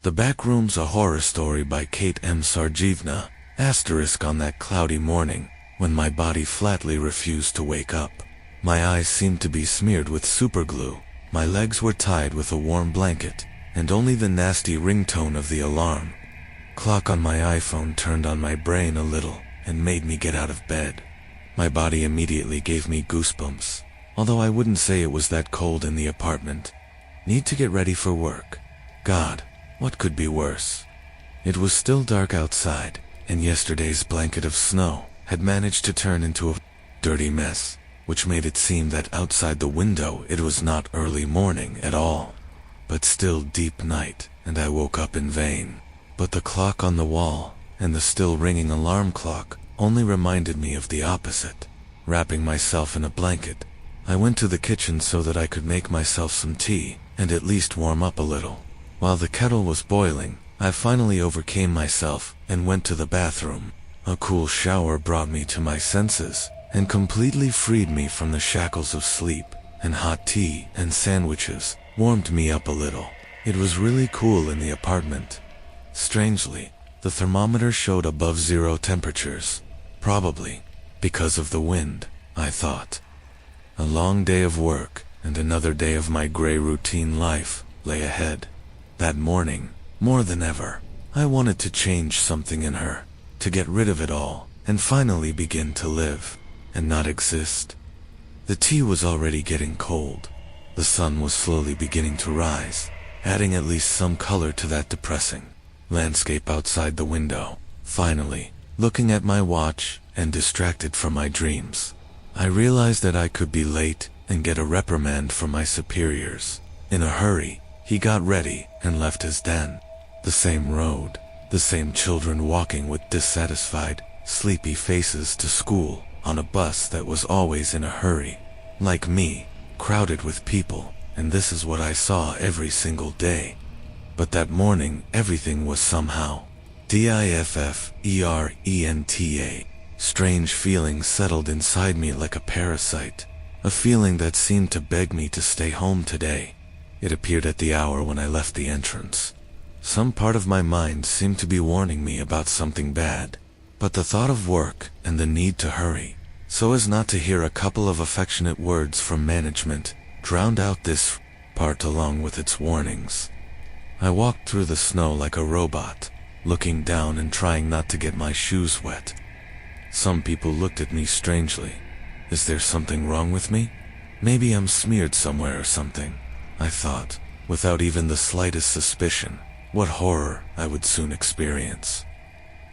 The Back Room's a horror story by Kate M. Sarjeevna, asterisk on that cloudy morning, when my body flatly refused to wake up. My eyes seemed to be smeared with superglue, my legs were tied with a warm blanket, and only the nasty ringtone of the alarm clock on my iPhone turned on my brain a little and made me get out of bed. My body immediately gave me goosebumps, although I wouldn't say it was that cold in the apartment. Need to get ready for work. God, what could be worse? It was still dark outside, and yesterday's blanket of snow had managed to turn into a dirty mess, which made it seem that outside the window it was not early morning at all, but still deep night, and I woke up in vain. But the clock on the wall and the still ringing alarm clock only reminded me of the opposite. Wrapping myself in a blanket, I went to the kitchen so that I could make myself some tea and at least warm up a little. While the kettle was boiling, I finally overcame myself and went to the bathroom. A cool shower brought me to my senses and completely freed me from the shackles of sleep, and hot tea and sandwiches warmed me up a little. It was really cool in the apartment. Strangely, the thermometer showed above 0 temperatures. Probably because of the wind, I thought. A long day of work and another day of my gray routine life lay ahead. That morning, more than ever, I wanted to change something in her, to get rid of it all, and finally begin to live, and not exist. The tea was already getting cold. The sun was slowly beginning to rise, adding at least some color to that depressing landscape outside the window. Finally, looking at my watch and distracted from my dreams, I realized that I could be late and get a reprimand from my superiors. In a hurry, he got ready and left his den. The same road, the same children walking with dissatisfied, sleepy faces to school on a bus that was always in a hurry. Like me, crowded with people, and this is what I saw every single day. But that morning, everything was somehow different. Strange feelings settled inside me like a parasite, a feeling that seemed to beg me to stay home today. It appeared at the hour when I left the entrance. Some part of my mind seemed to be warning me about something bad, but the thought of work and the need to hurry, so as not to hear a couple of affectionate words from management, drowned out this part along with its warnings. I walked through the snow like a robot, looking down and trying not to get my shoes wet. Some people looked at me strangely. Is there something wrong with me? Maybe I'm smeared somewhere or something, I thought, without even the slightest suspicion what horror I would soon experience.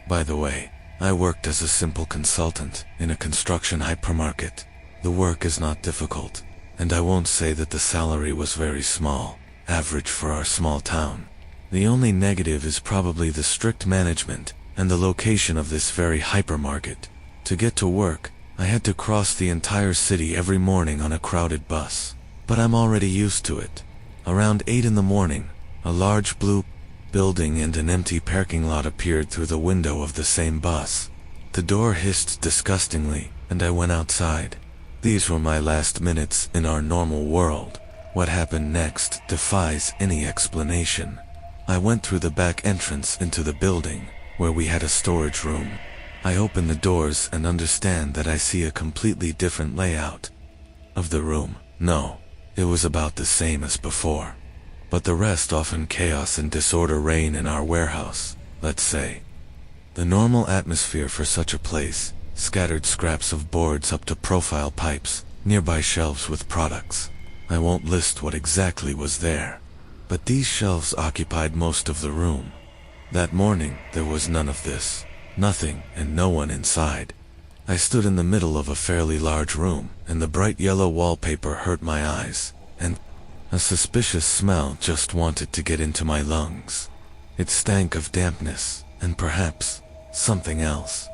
By the way, I worked as a simple consultant in a construction hypermarket. The work is not difficult, and I won't say that the salary was very small, average for our small town. The only negative is probably the strict management and the location of this very hypermarket. To get to work, I had to cross the entire city every morning on a crowded bus. But I'm already used to it. Around 8 in the morning, a large blue building and an empty parking lot appeared through the window of the same bus. The door hissed disgustingly, and I went outside. These were my last minutes in our normal world. What happened next defies any explanation. I went through the back entrance into the building, where we had a storage room. I open the doors and understand that I see a completely different layout of the room. No, it was about the same as before. But the rest often chaos and disorder reign in our warehouse, let's say. The normal atmosphere for such a place, scattered scraps of boards up to profile pipes, nearby shelves with products. I won't list what exactly was there, but these shelves occupied most of the room. That morning, there was none of this. Nothing and no one inside. I stood in the middle of a fairly large room, and the bright yellow wallpaper hurt my eyes, and a suspicious smell just wanted to get into my lungs. It stank of dampness, and perhaps something else.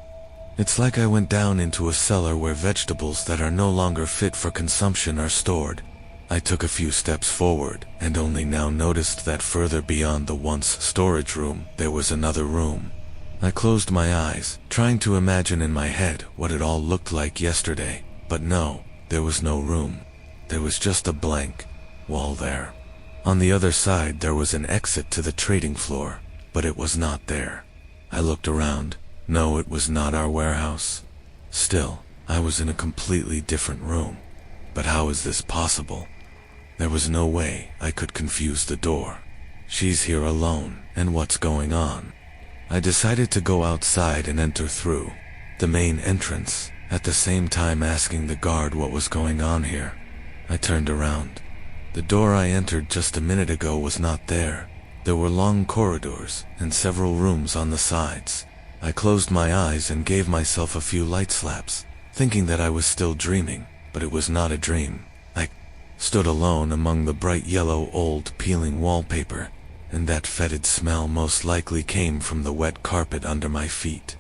It's like I went down into a cellar where vegetables that are no longer fit for consumption are stored. I took a few steps forward, and only now noticed that further beyond the once storage room, there was another room. I closed my eyes, trying to imagine in my head what it all looked like yesterday, but no, there was no room. There was just a blank wall there. On the other side there was an exit to the trading floor, but it was not there. I looked around. No, it was not our warehouse. Still, I was in a completely different room. But how is this possible? There was no way I could confuse the door. She's here alone, and what's going on? I decided to go outside and enter through the main entrance, at the same time asking the guard what was going on here. I turned around. The door I entered just a minute ago was not there. There were long corridors and several rooms on the sides. I closed my eyes and gave myself a few light slaps, thinking that I was still dreaming, but it was not a dream. I stood alone among the bright yellow old peeling wallpaper, and that fetid smell most likely came from the wet carpet under my feet.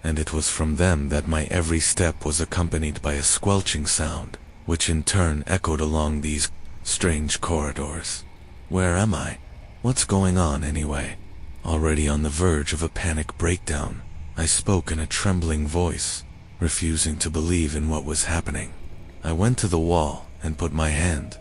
And it was from them that my every step was accompanied by a squelching sound, which in turn echoed along these strange corridors. Where am I? What's going on anyway? Already on the verge of a panic breakdown, I spoke in a trembling voice, refusing to believe in what was happening. I went to the wall and put my hand.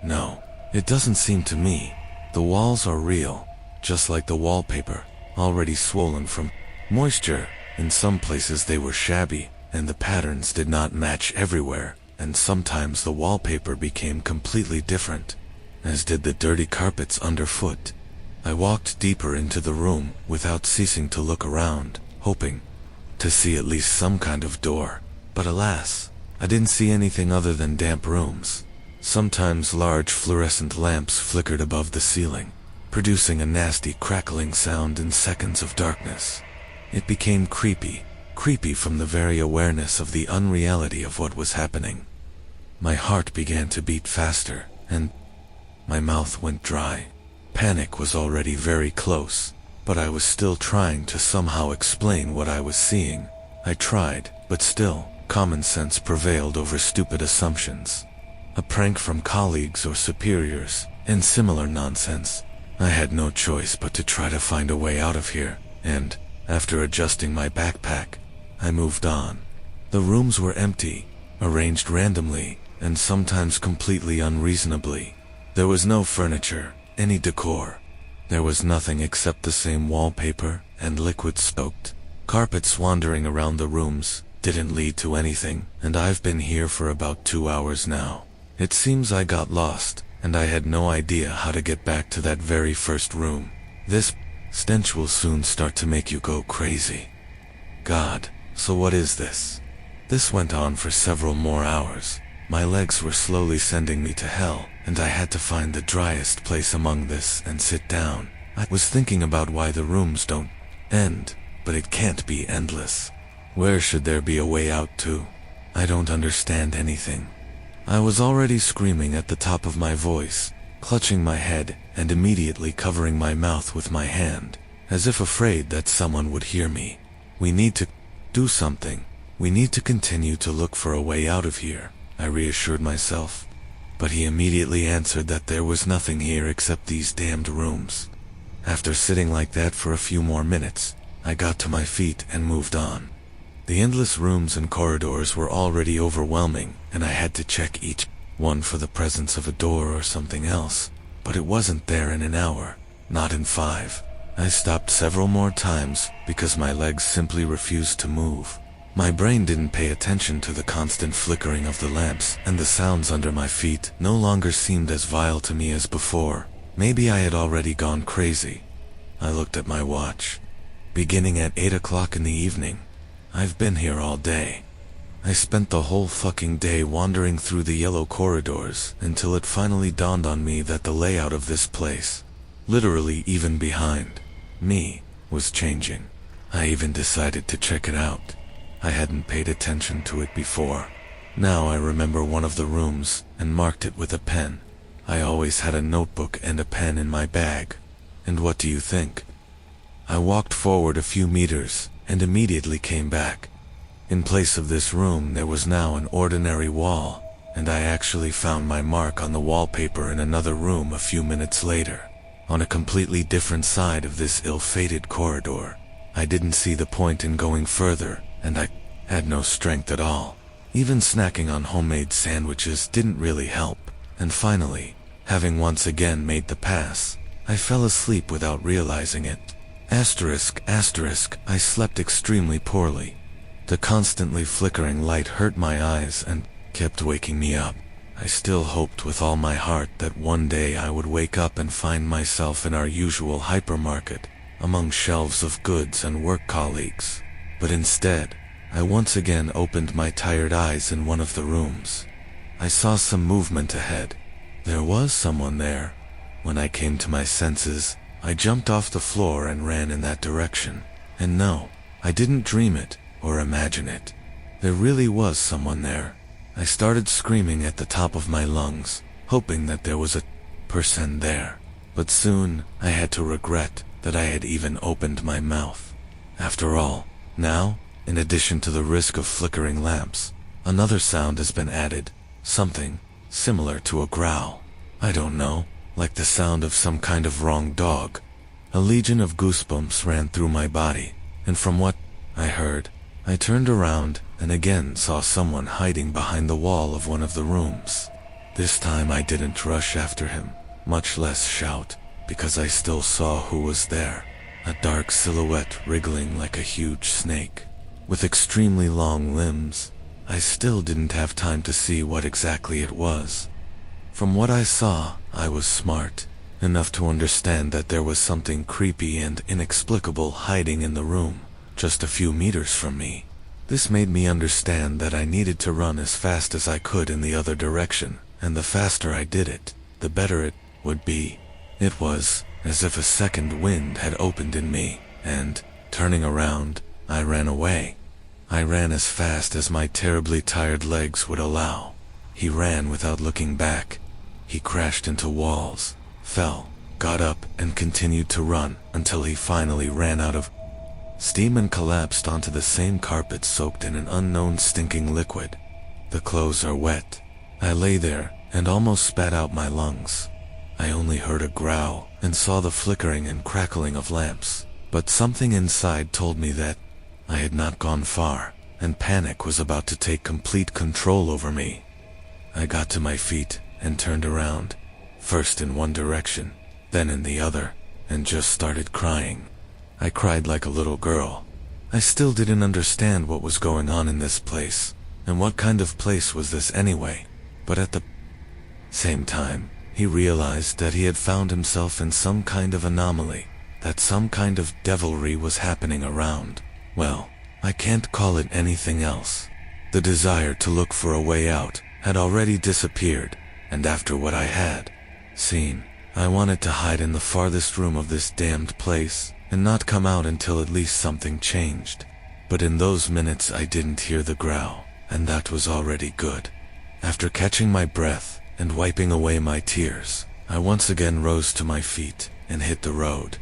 No, it doesn't seem to me. The walls are real, just like the wallpaper, already swollen from moisture. In some places they were shabby, and the patterns did not match everywhere, and sometimes the wallpaper became completely different, as did the dirty carpets underfoot. I walked deeper into the room without ceasing to look around, hoping to see at least some kind of door. But alas, I didn't see anything other than damp rooms. Sometimes large fluorescent lamps flickered above the ceiling, producing a nasty crackling sound in seconds of darkness. It became creepy from the very awareness of the unreality of what was happening. My heart began to beat faster, and my mouth went dry. Panic was already very close, but I was still trying to somehow explain what I was seeing. I tried, but still, common sense prevailed over stupid assumptions. A prank from colleagues or superiors, and similar nonsense. I had no choice but to try to find a way out of here, and after adjusting my backpack, I moved on. The rooms were empty, arranged randomly, and sometimes completely unreasonably. There was no furniture, any decor. There was nothing except the same wallpaper and liquid-soaked carpets wandering around the rooms. Didn't lead to anything, and I've been here for about 2 hours now. It seems I got lost, and I had no idea how to get back to that very first room. This stench will soon start to make you go crazy. God, so what is this? This went on for several more hours. My legs were slowly sending me to hell, and I had to find the driest place among this and sit down. I was thinking about why the rooms don't end, but it can't be endless. Where should there be a way out to? I don't understand anything. I was already screaming at the top of my voice, clutching my head and immediately covering my mouth with my hand, as if afraid that someone would hear me. We need to do something. We need to continue to look for a way out of here, I reassured myself. But he immediately answered that there was nothing here except these damned rooms. After sitting like that for a few more minutes, I got to my feet and moved on. The endless rooms and corridors were already overwhelming, and I had to check each one for the presence of a door or something else, but it wasn't there in an hour, not in 5. I stopped several more times because my legs simply refused to move. My brain didn't pay attention to the constant flickering of the lamps, and the sounds under my feet no longer seemed as vile to me as before. Maybe I had already gone crazy. I looked at my watch. Beginning at 8 o'clock in the evening. I've been here all day. I spent the whole fucking day wandering through the yellow corridors until it finally dawned on me that the layout of this place, literally even behind me, was changing. I even decided to check it out. I hadn't paid attention to it before. Now I remember one of the rooms and marked it with a pen. I always had a notebook and a pen in my bag. And what do you think? I walked forward a few meters and immediately came back. In place of this room there was now an ordinary wall, and I actually found my mark on the wallpaper in another room a few minutes later, on a completely different side of this ill-fated corridor. I didn't see the point in going further, and I had no strength at all. Even snacking on homemade sandwiches didn't really help, and finally, Having once again made the pass, I fell asleep without realizing it. Asterisk, asterisk, I slept extremely poorly. The constantly flickering light hurt my eyes and kept waking me up. I still hoped with all my heart that one day I would wake up and find myself in our usual hypermarket, among shelves of goods and work colleagues. But instead, I once again opened my tired eyes in one of the rooms. I saw some movement ahead. There was someone there. When I came to my senses, I jumped off the floor and ran in that direction. And no, I didn't dream it or imagine it. There really was someone there. I started screaming at the top of my lungs, hoping that there was a person there. But soon, I had to regret that I had even opened my mouth. After all, now, in addition to the risk of flickering lamps, another sound has been added, something similar to a growl. I don't know, like the sound of some kind of wrong dog. A legion of goosebumps ran through my body, and from what I heard, I turned around and again saw someone hiding behind the wall of one of the rooms. This time I didn't rush after him, much less shout, because I still saw who was there. A dark silhouette wriggling like a huge snake, with extremely long limbs. I still didn't have time to see what exactly it was. From what I saw, I was smart enough to understand that there was something creepy and inexplicable hiding in the room, just a few meters from me. This made me understand that I needed to run as fast as I could in the other direction, and the faster I did it, the better it would be. It was as if a second wind had opened in me, and, turning around, I ran away. I ran as fast as my terribly tired legs would allow. He ran without looking back. He crashed into walls, fell, got up, and continued to run until he finally ran out of steam and collapsed onto the same carpet soaked in an unknown stinking liquid. The clothes are wet. I lay there and almost spat out my lungs. I only heard a growl and saw the flickering and crackling of lamps, but something inside told me that I had not gone far, and panic was about to take complete control over me. I got to my feet and turned around, first in one direction, then in the other, and just started crying. I cried like a little girl. I still didn't understand what was going on in this place, and what kind of place was this anyway, but at the same time, he realized that he had found himself in some kind of anomaly, that some kind of devilry was happening around. Well, I can't call it anything else. The desire to look for a way out had already disappeared, and after what I had seen, I wanted to hide in the farthest room of this damned place and not come out until at least something changed. But in those minutes I didn't hear the growl, and that was already good. After catching my breath and wiping away my tears, I once again rose to my feet and hit the road.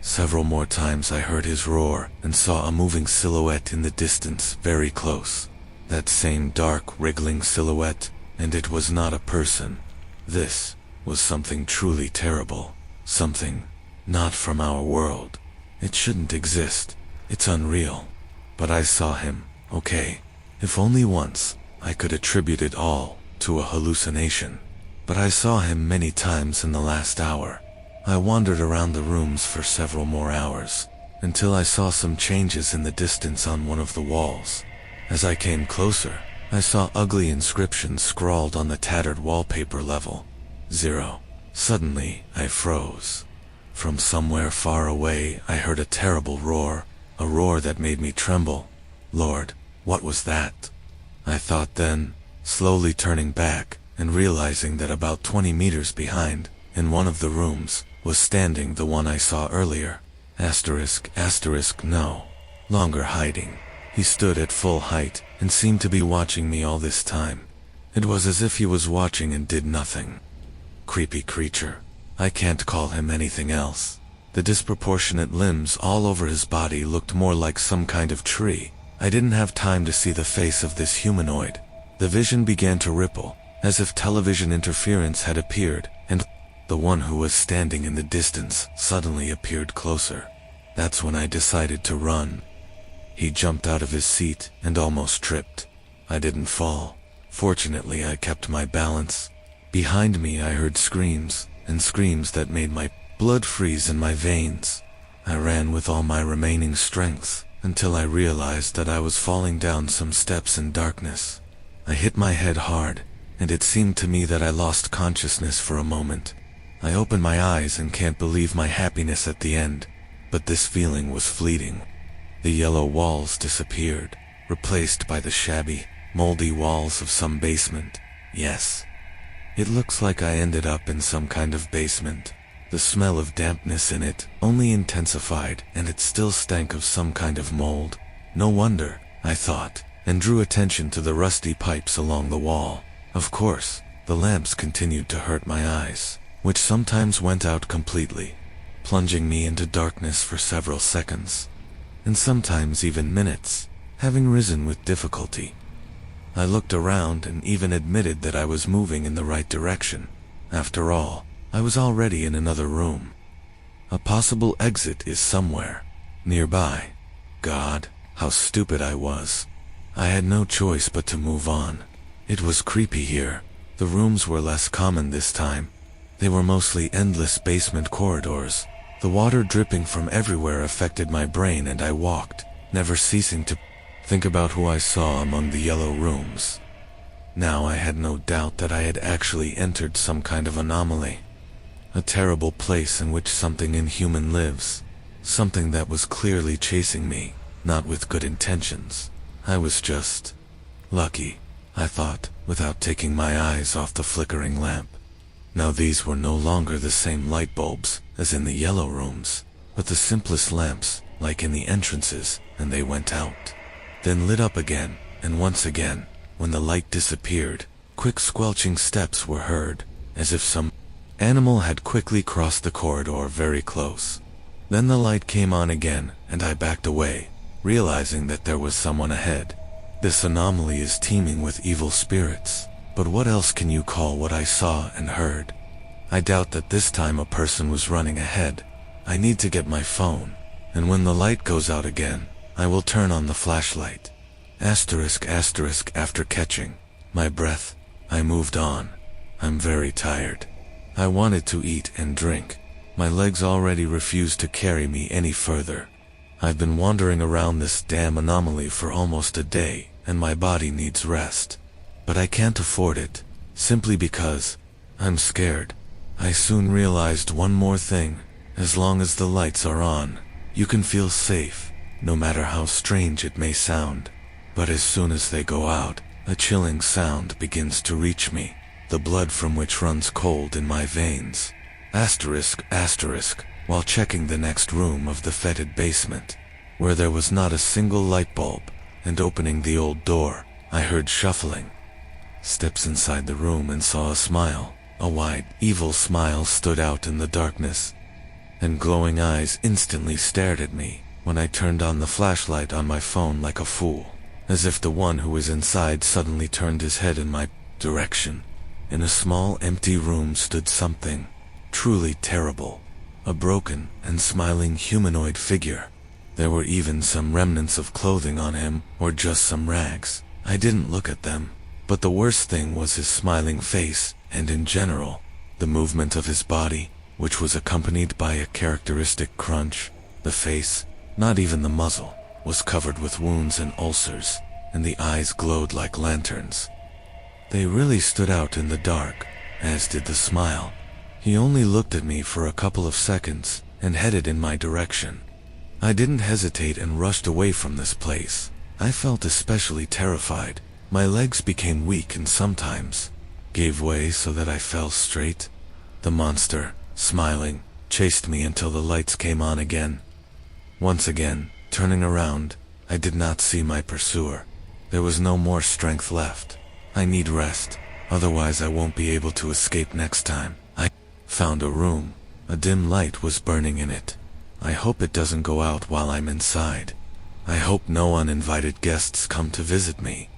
Several more times I heard his roar and saw a moving silhouette in the distance very close. That same dark, wriggling silhouette, and it was not a person. This was something truly terrible, something not from our world. It shouldn't exist. It's unreal. But I saw him, okay. If only once, I could attribute it all to a hallucination. But I saw him many times in the last hour. I wandered around the rooms for several more hours, until I saw some changes in the distance on one of the walls. As I came closer, I saw ugly inscriptions scrawled on the tattered wallpaper level. 0. Suddenly, I froze. From somewhere far away, I heard a terrible roar, a roar that made me tremble. Lord, what was that? I thought then, slowly turning back and realizing that about 20 meters behind, in one of the rooms, was standing the one I saw earlier. Asterisk, asterisk, no longer hiding. He stood at full height and seemed to be watching me all this time. It was as if he was watching and did nothing. Creepy creature. I can't call him anything else. The disproportionate limbs all over his body looked more like some kind of tree. I didn't have time to see the face of this humanoid. The vision began to ripple, as if television interference had appeared, and the one who was standing in the distance suddenly appeared closer. That's when I decided to run. He jumped out of his seat and almost tripped. I didn't fall. Fortunately, I kept my balance. Behind me I heard screams, and screams that made my blood freeze in my veins. I ran with all my remaining strength, until I realized that I was falling down some steps in darkness. I hit my head hard, and it seemed to me that I lost consciousness for a moment. I opened my eyes and can't believe my happiness at the end, but this feeling was fleeting. The yellow walls disappeared, replaced by the shabby, moldy walls of some basement. Yes, it looks like I ended up in some kind of basement. The smell of dampness in it only intensified, and it still stank of some kind of mold. No wonder, I thought, and drew attention to the rusty pipes along the wall. Of course, the lamps continued to hurt my eyes, which sometimes went out completely, plunging me into darkness for several seconds, and sometimes even minutes, having risen with difficulty. I looked around and even admitted that I was moving in the right direction. After all, I was already in another room. A possible exit is somewhere nearby. God, how stupid I was. I had no choice but to move on. It was creepy here. The rooms were less common this time. They were mostly endless basement corridors. The water dripping from everywhere affected my brain, and I walked, never ceasing to think about who I saw among the yellow rooms. Now I had no doubt that I had actually entered some kind of anomaly. A terrible place in which something inhuman lives. Something that was clearly chasing me, not with good intentions. I was just lucky, I thought, without taking my eyes off the flickering lamp. Now these were no longer the same light bulbs as in the yellow rooms, but the simplest lamps, like in the entrances, and they went out, then lit up again, and once again. When the light disappeared, quick squelching steps were heard, as if some animal had quickly crossed the corridor very close. Then the light came on again, and I backed away, realizing that there was someone ahead. This anomaly is teeming with evil spirits, but what else can you call what I saw and heard? I doubt that this time a person was running ahead. I need to get my phone, and when the light goes out again, I will turn on the flashlight. Asterisk asterisk. After catching my breath, I moved on. I'm very tired. I wanted to eat and drink. My legs already refused to carry me any further. I've been wandering around this damn anomaly for almost a day, and my body needs rest. But I can't afford it, simply because I'm scared. I soon realized one more thing. As long as the lights are on, you can feel safe, no matter how strange it may sound. But as soon as they go out, a chilling sound begins to reach me, the blood from which runs cold in my veins. Asterisk asterisk. While checking the next room of the fetid basement, where there was not a single light bulb, and opening the old door, I heard shuffling steps inside the room and saw a smile. A wide, evil smile stood out in the darkness, and glowing eyes instantly stared at me. When I turned on the flashlight on my phone like a fool, as if the one who was inside suddenly turned his head in my direction. In a small empty room stood something truly terrible. A broken and smiling humanoid figure. There were even some remnants of clothing on him, or just some rags. I didn't look at them, but the worst thing was his smiling face, and in general, the movement of his body, which was accompanied by a characteristic crunch. The face, not even the muzzle, was covered with wounds and ulcers, and the eyes glowed like lanterns. They really stood out in the dark, as did the smile. He only looked at me for a couple of seconds, and headed in my direction. I didn't hesitate and rushed away from this place. I felt especially terrified. My legs became weak and sometimes gave way so that I fell straight. The monster, smiling, chased me until the lights came on again. Once again, turning around, I did not see my pursuer. There was no more strength left. I need rest, otherwise I won't be able to escape next time. I found a room. A dim light was burning in it. I hope it doesn't go out while I'm inside. I hope no uninvited guests come to visit me.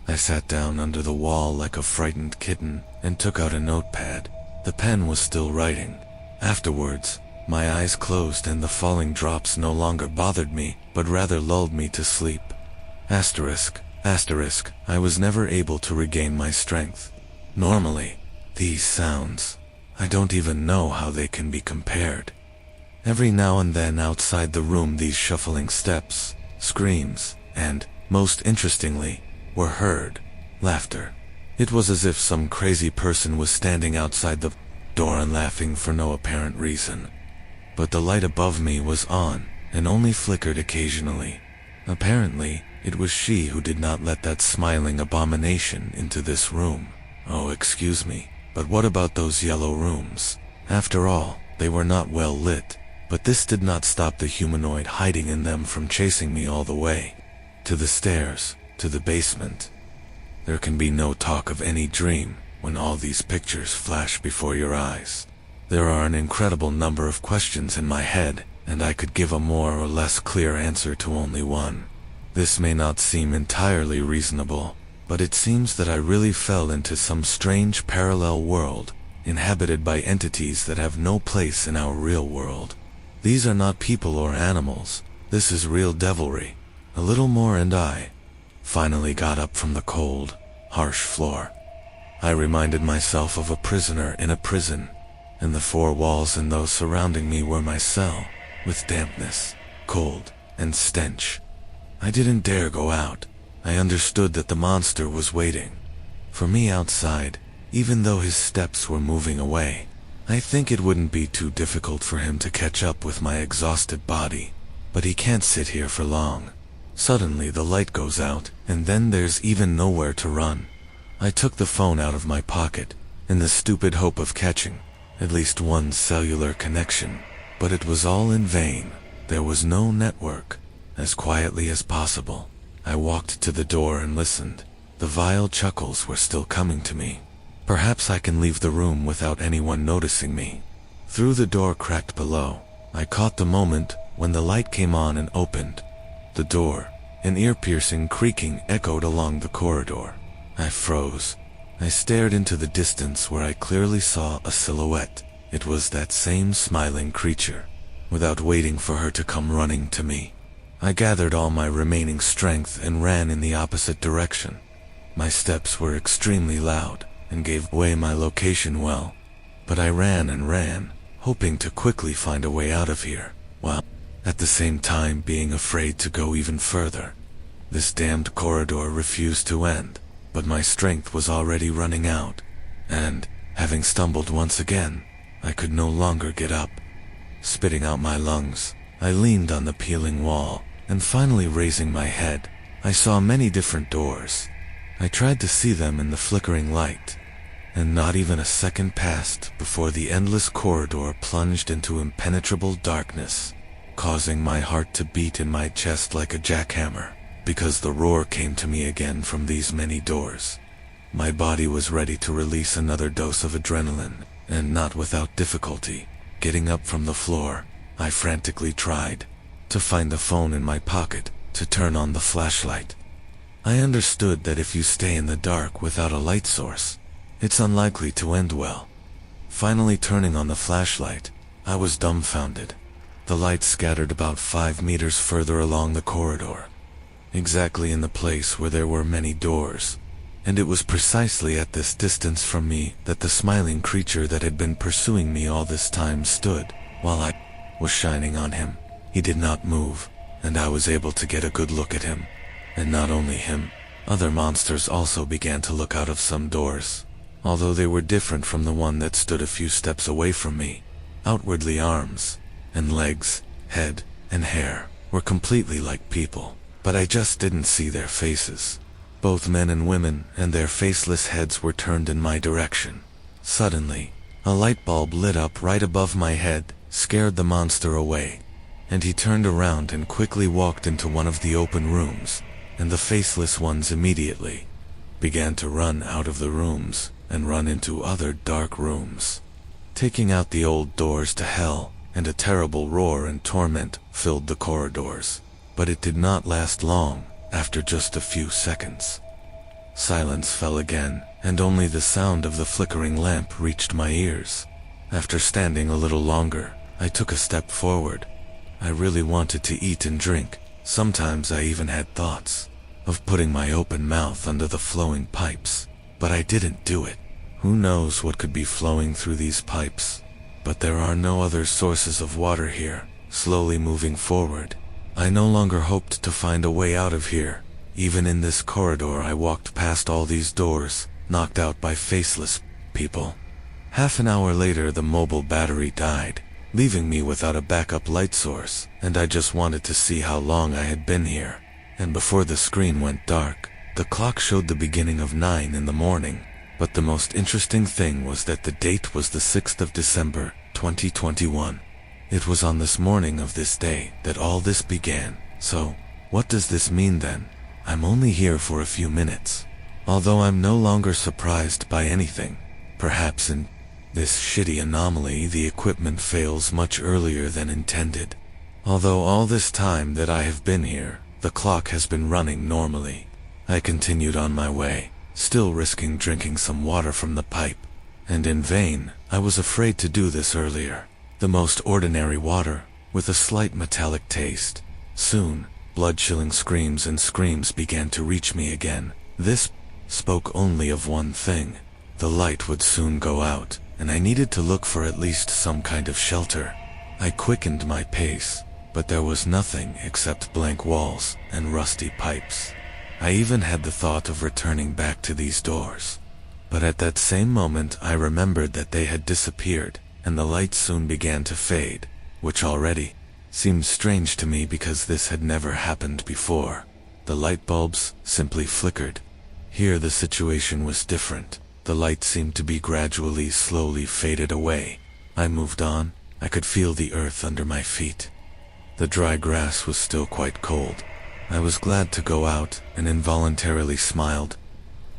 I sat down under the wall like a frightened kitten and took out a notepad. The pen was still writing. Afterwards, my eyes closed and the falling drops no longer bothered me, but rather lulled me to sleep. Asterisk, asterisk. I was never able to regain my strength. Normally, These sounds, I don't even know how they can be compared. Every now and then outside the room these shuffling steps, screams, and, most interestingly, were heard, laughter. It was as if some crazy person was standing outside the door and laughing for no apparent reason. But the light above me was on, and only flickered occasionally. Apparently, it was she who did not let that smiling abomination into this room. Oh, excuse me, but what about those yellow rooms? After all, they were not well lit, but this did not stop the humanoid hiding in them from chasing me all the way. To the stairs, to the basement. There can be no talk of any dream when all these pictures flash before your eyes. There are an incredible number of questions in my head, and I could give a more or less clear answer to only one. This may not seem entirely reasonable, but it seems that I really fell into some strange parallel world, inhabited by entities that have no place in our real world. These are not people or animals. This is real devilry. A little more and I finally got up from the cold, harsh floor. I reminded myself of a prisoner in a prison, and the four walls and those surrounding me were my cell, with dampness, cold, and stench. I didn't dare go out. I understood that the monster was waiting for me outside, even though his steps were moving away. I think it wouldn't be too difficult for him to catch up with my exhausted body, but he can't sit here for long. Suddenly the light goes out, and then there's even nowhere to run. I took the phone out of my pocket, in the stupid hope of catching at least one cellular connection, but it was all in vain. There was no network. As quietly as possible, I walked to the door and listened. The vile chuckles were still coming to me. Perhaps I can leave the room without anyone noticing me. Through the door cracked below, I caught the moment when the light came on and opened. The door, an ear-piercing creaking, echoed along the corridor. I froze. I stared into the distance where I clearly saw a silhouette. It was that same smiling creature. Without waiting for her to come running to me, I gathered all my remaining strength and ran in the opposite direction. My steps were extremely loud and gave away my location well, but I ran and ran, hoping to quickly find a way out of here, while at the same time being afraid to go even further. This damned corridor refused to end, but my strength was already running out, and, having stumbled once again, I could no longer get up. Spitting out my lungs, I leaned on the peeling wall, and finally raising my head, I saw many different doors. I tried to see them in the flickering light, and not even a second passed before the endless corridor plunged into impenetrable darkness, causing my heart to beat in my chest like a jackhammer, because the roar came to me again from these many doors. My body was ready to release another dose of adrenaline, and not without difficulty, getting up from the floor, I frantically tried to find the phone in my pocket to turn on the flashlight. I understood that if you stay in the dark without a light source, it's unlikely to end well. Finally turning on the flashlight, I was dumbfounded. The light scattered about 5 meters further along the corridor, exactly in the place where there were many doors, and it was precisely at this distance from me that the smiling creature that had been pursuing me all this time stood, while I was shining on him. He did not move, and I was able to get a good look at him. And not only him, other monsters also began to look out of some doors, although they were different from the one that stood a few steps away from me. Outwardly, arms and legs, head and hair were completely like people, but I just didn't see their faces. Both men and women and their faceless heads were turned in my direction. Suddenly, a light bulb lit up right above my head, scared the monster away, and he turned around and quickly walked into one of the open rooms, and the faceless ones immediately began to run out of the rooms and run into other dark rooms, taking out the old doors to hell, and a terrible roar and torment filled the corridors. But it did not last long. After just a few seconds, silence fell again, and only the sound of the flickering lamp reached my ears. After standing a little longer, I took a step forward. I really wanted to eat and drink. Sometimes I even had thoughts of putting my open mouth under the flowing pipes, but I didn't do it. Who knows what could be flowing through these pipes? But there are no other sources of water here. Slowly moving forward, I no longer hoped to find a way out of here. Even in this corridor, I walked past all these doors, knocked out by faceless people. Half an hour later, the mobile battery died, leaving me without a backup light source, and I just wanted to see how long I had been here. And before the screen went dark, the clock showed the beginning of 9 in the morning. But the most interesting thing was that the date was the 6th of December, 2021. It was on this morning of this day that all this began. So, what does this mean then? I'm only here for a few minutes. Although I'm no longer surprised by anything. Perhaps in this shitty anomaly the equipment fails much earlier than intended. Although all this time that I have been here, the clock has been running normally. I continued on my way, still risking drinking some water from the pipe. And in vain. I was afraid to do this earlier. The most ordinary water, with a slight metallic taste. Soon, blood-chilling screams and screams began to reach me again. This spoke only of one thing. The light would soon go out, and I needed to look for at least some kind of shelter. I quickened my pace, but there was nothing except blank walls and rusty pipes. I even had the thought of returning back to these doors. But at that same moment I remembered that they had disappeared, and the light soon began to fade, which already seemed strange to me because this had never happened before. The light bulbs simply flickered. Here the situation was different. The light seemed to be gradually, slowly faded away. I moved on. I could feel the earth under my feet. The dry grass was still quite cold. I was glad to go out and involuntarily smiled.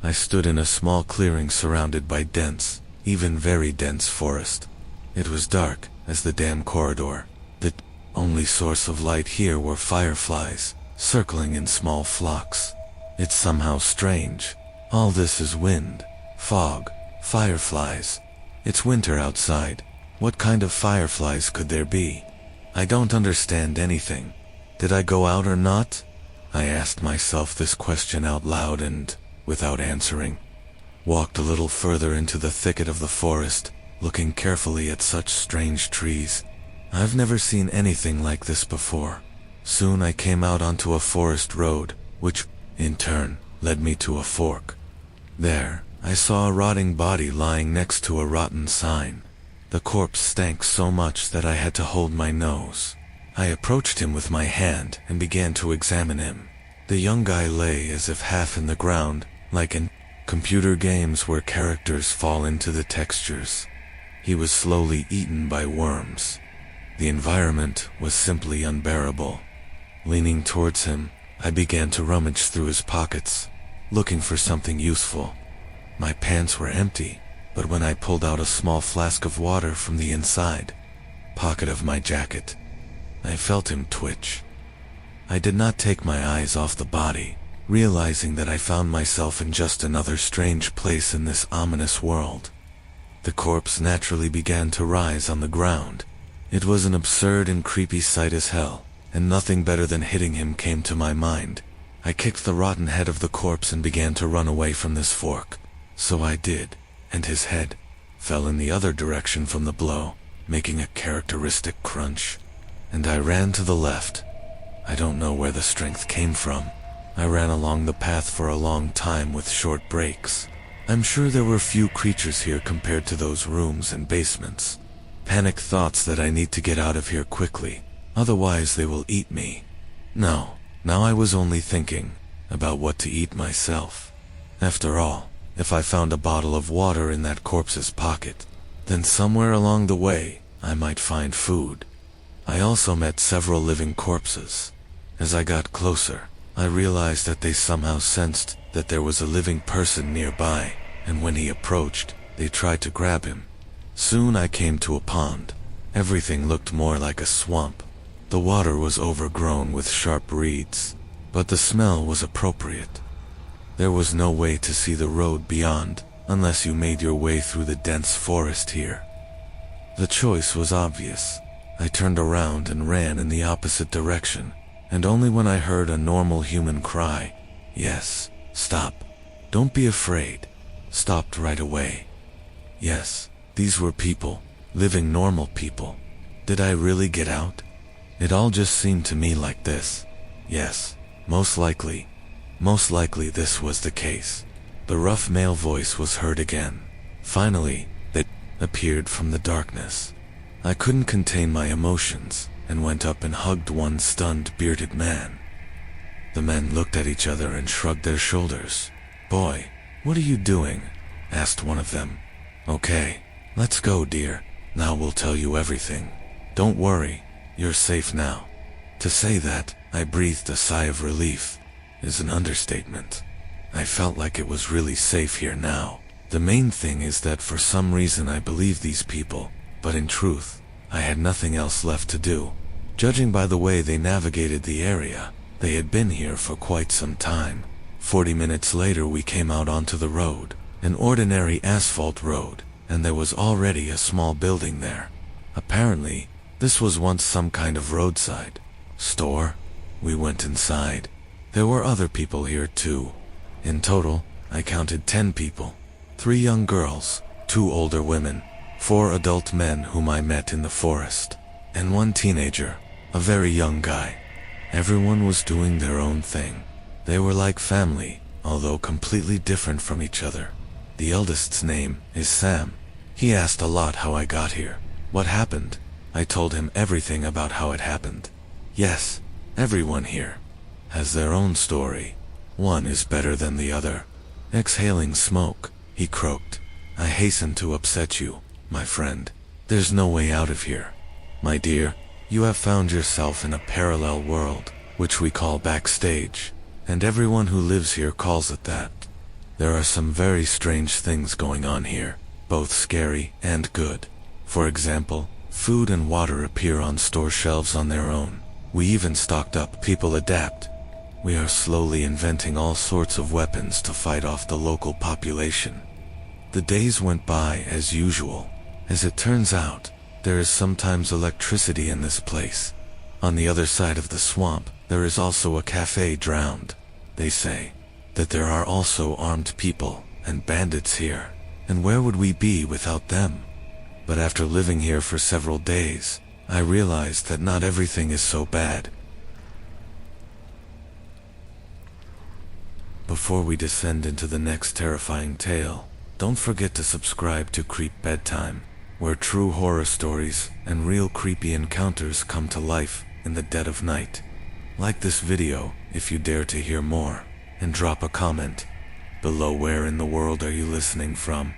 I stood in a small clearing surrounded by dense, even very dense forest. It was dark as the damn corridor. The only source of light here were fireflies, circling in small flocks. It's somehow strange. All this is wind, fog, fireflies. It's winter outside. What kind of fireflies could there be? I don't understand anything. Did I go out or not? I asked myself this question out loud and, without answering, walked a little further into the thicket of the forest, looking carefully at such strange trees. I've never seen anything like this before. Soon I came out onto a forest road, which, in turn, led me to a fork. There, I saw a rotting body lying next to a rotten sign. The corpse stank so much that I had to hold my nose. I approached him with my hand and began to examine him. The young guy lay as if half in the ground, like in computer games where characters fall into the textures. He was slowly eaten by worms. The environment was simply unbearable. Leaning towards him, I began to rummage through his pockets, looking for something useful. My pants were empty, but when I pulled out a small flask of water from the inside pocket of my jacket, I felt him twitch. I did not take my eyes off the body, realizing that I found myself in just another strange place in this ominous world. The corpse naturally began to rise on the ground. It was an absurd and creepy sight as hell, and nothing better than hitting him came to my mind. I kicked the rotten head of the corpse and began to run away from this fork. So I did, and his head fell in the other direction from the blow, making a characteristic crunch. And I ran to the left. I don't know where the strength came from. I ran along the path for a long time with short breaks. I'm sure there were few creatures here compared to those rooms and basements. Panicked thoughts that I need to get out of here quickly, otherwise they will eat me. No, now I was only thinking about what to eat myself. After all, if I found a bottle of water in that corpse's pocket, then somewhere along the way I might find food. I also met several living corpses. As I got closer, I realized that they somehow sensed that there was a living person nearby, and when he approached, they tried to grab him. Soon I came to a pond. Everything looked more like a swamp. The water was overgrown with sharp reeds, but the smell was appropriate. There was no way to see the road beyond, unless you made your way through the dense forest here. The choice was obvious. I turned around and ran in the opposite direction, and only when I heard a normal human cry, "Yes, stop, don't be afraid," stopped right away. Yes, these were people, living normal people. Did I really get out? It all just seemed to me like this. Yes, most likely this was the case. The rough male voice was heard again. Finally, they appeared from the darkness. I couldn't contain my emotions and went up and hugged one stunned bearded man. The men looked at each other and shrugged their shoulders. "Boy, what are you doing?" asked one of them. "Okay, let's go, dear. Now we'll tell you everything. Don't worry, you're safe now." To say that I breathed a sigh of relief is an understatement. I felt like it was really safe here now. The main thing is that for some reason I believed these people, but in truth, I had nothing else left to do. Judging by the way they navigated the area, they had been here for quite some time. 40 minutes later we came out onto the road, an ordinary asphalt road, and there was already a small building there. Apparently, this was once some kind of roadside store. We went inside. There were other people here too. In total, I counted 10 people. 3 young girls, 2 older women, 4 adult men whom I met in the forest, and 1 teenager, a very young guy. Everyone was doing their own thing. They were like family, although completely different from each other. The eldest's name is Sam. He asked a lot how I got here, what happened. I told him everything about how it happened. Yes, everyone here has their own story. One is better than the other. Exhaling smoke, he croaked. "I hasten to upset you, my friend. There's no way out of here. My dear, you have found yourself in a parallel world, which we call backstage, and everyone who lives here calls it that. There are some very strange things going on here, both scary and good. For example, food and water appear on store shelves on their own. We even stocked up. People adapt. We are slowly inventing all sorts of weapons to fight off the local population." The days went by as usual. As it turns out, there is sometimes electricity in this place. On the other side of the swamp, there is also a cafe drowned. They say that there are also armed people and bandits here, and where would we be without them? But after living here for several days, I realized that not everything is so bad. Before we descend into the next terrifying tale, don't forget to subscribe to Creep Bedtime, where true horror stories and real creepy encounters come to life in the dead of night. Like this video if you dare to hear more, and drop a comment below. Where in the world are you listening from?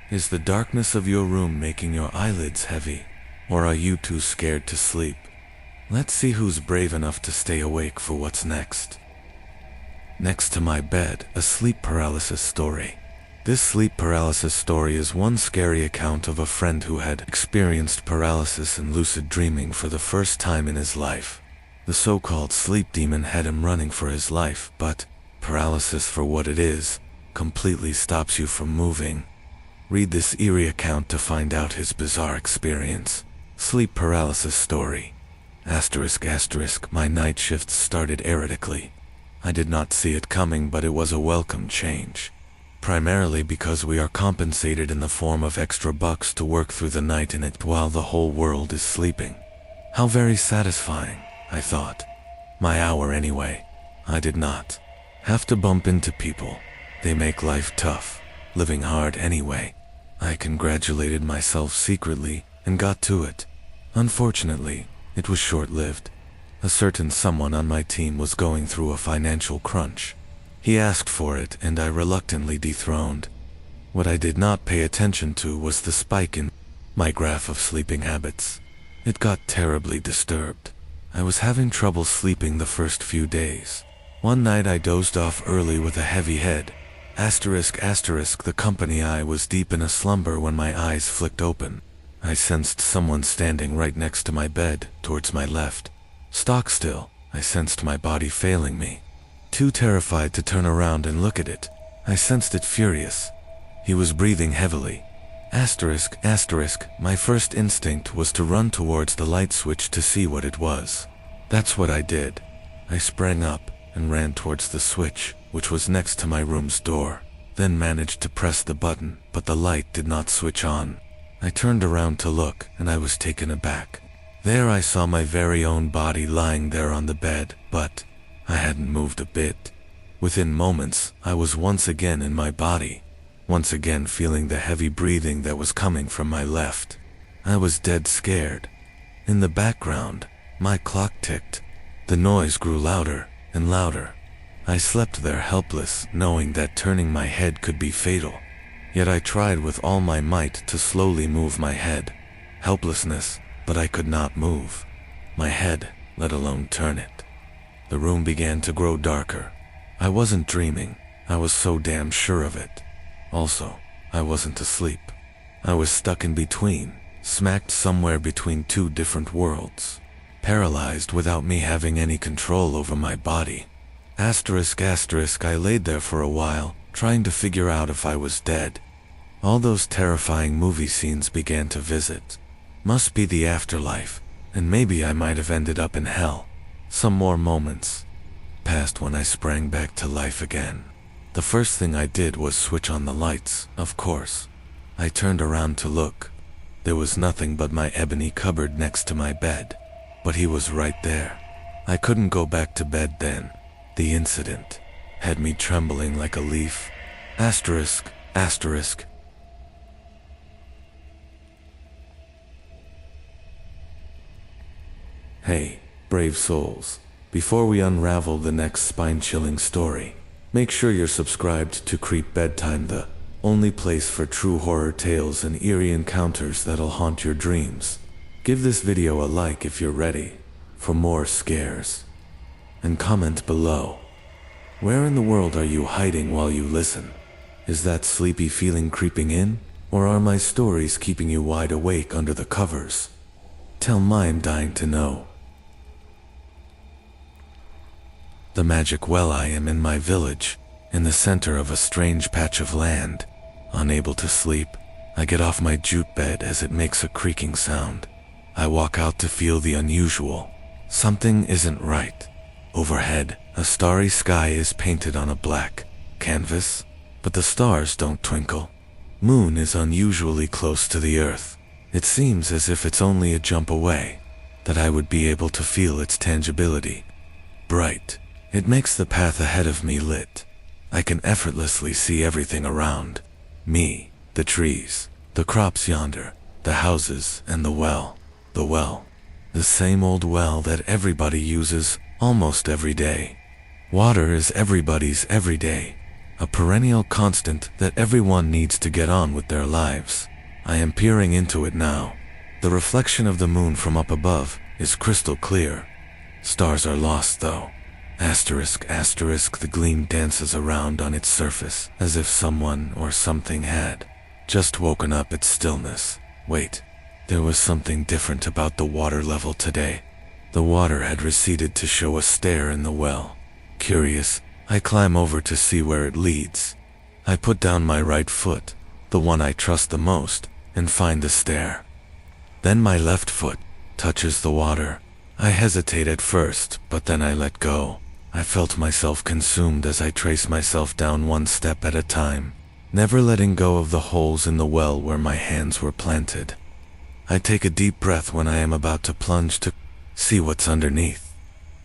Is the darkness of your room making your eyelids heavy, or are you too scared to sleep? Let's see who's brave enough to stay awake for what's next. Next to my bed, a sleep paralysis story. This sleep paralysis story is one scary account of a friend who had experienced paralysis and lucid dreaming for the first time in his life. The so-called sleep demon had him running for his life, but paralysis, for what it is, completely stops you from moving. Read this eerie account to find out his bizarre experience. Sleep paralysis story. ****. My night shifts started erratically. I did not see it coming, but it was a welcome change. Primarily because we are compensated in the form of extra bucks to work through the night in it while the whole world is sleeping. How very satisfying, I thought. My hour anyway. I did not have to bump into people. They make life tough, living hard anyway. I congratulated myself secretly and got to it. Unfortunately, it was short-lived. A certain someone on my team was going through a financial crunch. He asked for it and I reluctantly dethroned. What I did not pay attention to was the spike in my graph of sleeping habits. It got terribly disturbed. I was having trouble sleeping the first few days. One night I dozed off early with a heavy head. ****, the company I was deep in a slumber when my eyes flicked open. I sensed someone standing right next to my bed, towards my left. Stock still, I sensed my body failing me. Too terrified to turn around and look at it, I sensed it furious. He was breathing heavily. ***, my first instinct was to run towards the light switch to see what it was. That's what I did. I sprang up and ran towards the switch, which was next to my room's door. then managed to press the button, but the light did not switch on. I turned around to look, and I was taken aback. There I saw my very own body lying there on the bed, but I hadn't moved a bit. Within moments, I was once again in my body, once again feeling the heavy breathing that was coming from my left. I was dead scared. In the background, my clock ticked. The noise grew louder and louder. I slept there helpless, knowing that turning my head could be fatal. Yet I tried with all my might to slowly move my head. Helplessness, but I could not move my head, let alone turn it. The room began to grow darker. I wasn't dreaming. I was so damn sure of it. Also, I wasn't asleep. I was stuck in between, smacked somewhere between two different worlds. Paralyzed without me having any control over my body. Asterisk asterisk, I laid there for a while, trying to figure out if I was dead. All those terrifying movie scenes began to visit. Must be the afterlife, and maybe I might have ended up in hell. Some more moments passed when I sprang back to life again. The first thing I did was switch on the lights, of course. I turned around to look. There was nothing but my ebony cupboard next to my bed. But he was right there. I couldn't go back to bed then. The incident had me trembling like a leaf. Asterisk, asterisk. Hey, brave souls. Before we unravel the next spine-chilling story, make sure you're subscribed to Creep Bedtime, the only place for true horror tales and eerie encounters that'll haunt your dreams. Give this video a like if you're ready for more scares. And comment below. Where in the world are you hiding while you listen? Is that sleepy feeling creeping in? Or are my stories keeping you wide awake under the covers? Tell me, I'm dying to know. The magic well. I am in my village, in the center of a strange patch of land. Unable to sleep, I get off my jute bed as it makes a creaking sound. I walk out to feel the unusual. Something isn't right. Overhead, a starry sky is painted on a black canvas, but the stars don't twinkle. Moon is unusually close to the earth. It seems as if it's only a jump away, that I would be able to feel its tangibility. Bright. It makes the path ahead of me lit. I can effortlessly see everything around me, the trees, the crops yonder, the houses, and the well. The well. The same old well that everybody uses almost every day. Water is everybody's every day. A perennial constant that everyone needs to get on with their lives. I am peering into it now. The reflection of the moon from up above is crystal clear. Stars are lost though. Asterisk, asterisk, the gleam dances around on its surface as if someone or something had just woken up its stillness. Wait. There was something different about the water level today. The water had receded to show a stair in the well. Curious, I climb over to see where it leads. I put down my right foot, the one I trust the most, and find the stair. Then my left foot touches the water. I hesitate at first, but then I let go. I felt myself consumed as I traced myself down one step at a time, never letting go of the holes in the well where my hands were planted. I take a deep breath when I am about to plunge to see what's underneath.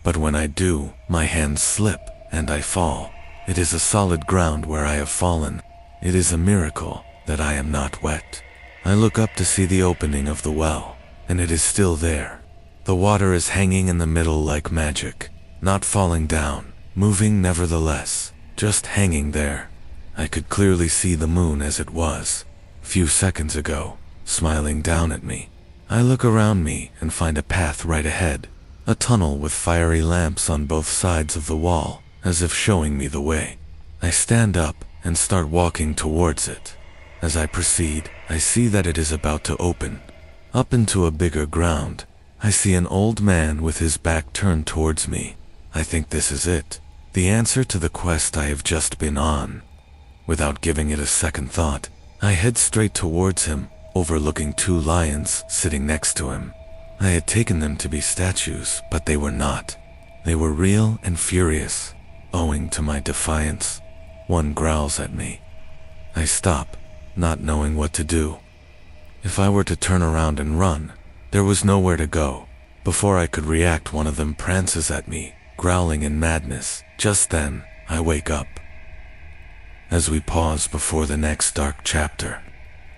But when I do, my hands slip and I fall. It is a solid ground where I have fallen. It is a miracle that I am not wet. I look up to see the opening of the well, and it is still there. The water is hanging in the middle like magic, not falling down, moving nevertheless, just hanging there. I could clearly see the moon as it was, few seconds ago, smiling down at me. I look around me and find a path right ahead, a tunnel with fiery lamps on both sides of the wall, as if showing me the way. I stand up and start walking towards it. As I proceed, I see that it is about to open. Up into a bigger ground, I see an old man with his back turned towards me. I think this is it, the answer to the quest I have just been on. Without giving it a second thought, I head straight towards him, overlooking two lions sitting next to him. I had taken them to be statues, but they were not. They were real and furious, owing to my defiance. One growls at me, I stop, not knowing what to do. If I were to turn around and run, there was nowhere to go. Before I could react, one of them prances at me, growling in madness. Just then, I wake up. As we pause before the next dark chapter,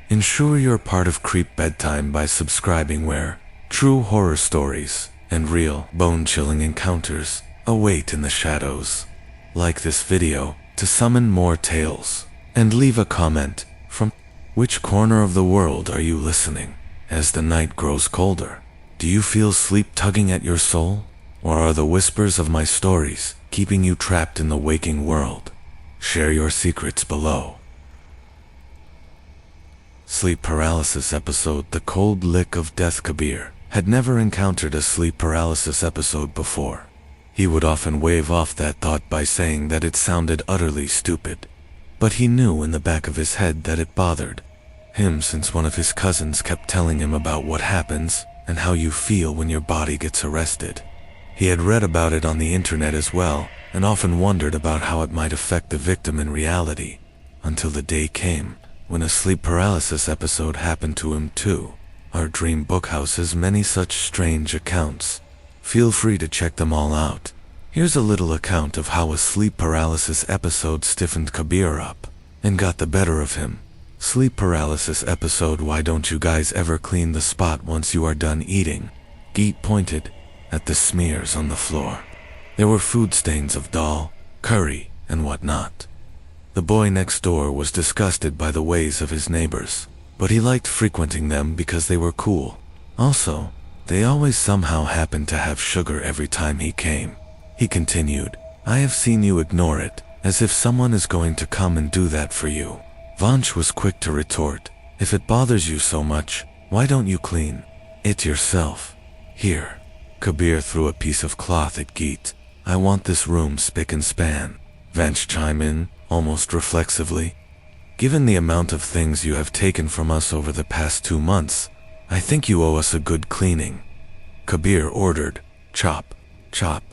ensure you're part of Creep Bedtime by subscribing, where true horror stories and real bone-chilling encounters await in the shadows. Like this video to summon more tales, and leave a comment. From which corner of the world are you listening? As the night grows colder, do you feel sleep tugging at your soul? Or are the whispers of my stories keeping you trapped in the waking world? Share your secrets below. Sleep paralysis episode. The cold lick of death. Kabir had never encountered a sleep paralysis episode before. He would often wave off that thought by saying that it sounded utterly stupid. But he knew in the back of his head that it bothered him, since one of his cousins kept telling him about what happens and how you feel when your body gets arrested. He had read about it on the internet as well, and often wondered about how it might affect the victim in reality, until the day came when a sleep paralysis episode happened to him too. Our dream book house has many such strange accounts. Feel free to check them all out. Here's a little account of how a sleep paralysis episode stiffened Kabir up and got the better of him. Sleep paralysis episode. Why don't you guys ever clean the spot once you are done eating? Geet pointed at the smears on the floor. There were food stains of dal, curry, and whatnot. The boy next door was disgusted by the ways of his neighbors, but he liked frequenting them because they were cool. Also, they always somehow happened to have sugar every time he came. He continued, I have seen you ignore it, as if someone is going to come and do that for you. Vansh was quick to retort, if it bothers you so much, why don't you clean it yourself? Here. Kabir threw a piece of cloth at Geet. I want this room spick and span. Vansh chimed in, almost reflexively. Given the amount of things you have taken from us over the past 2 months, I think you owe us a good cleaning. Kabir ordered, chop, chop.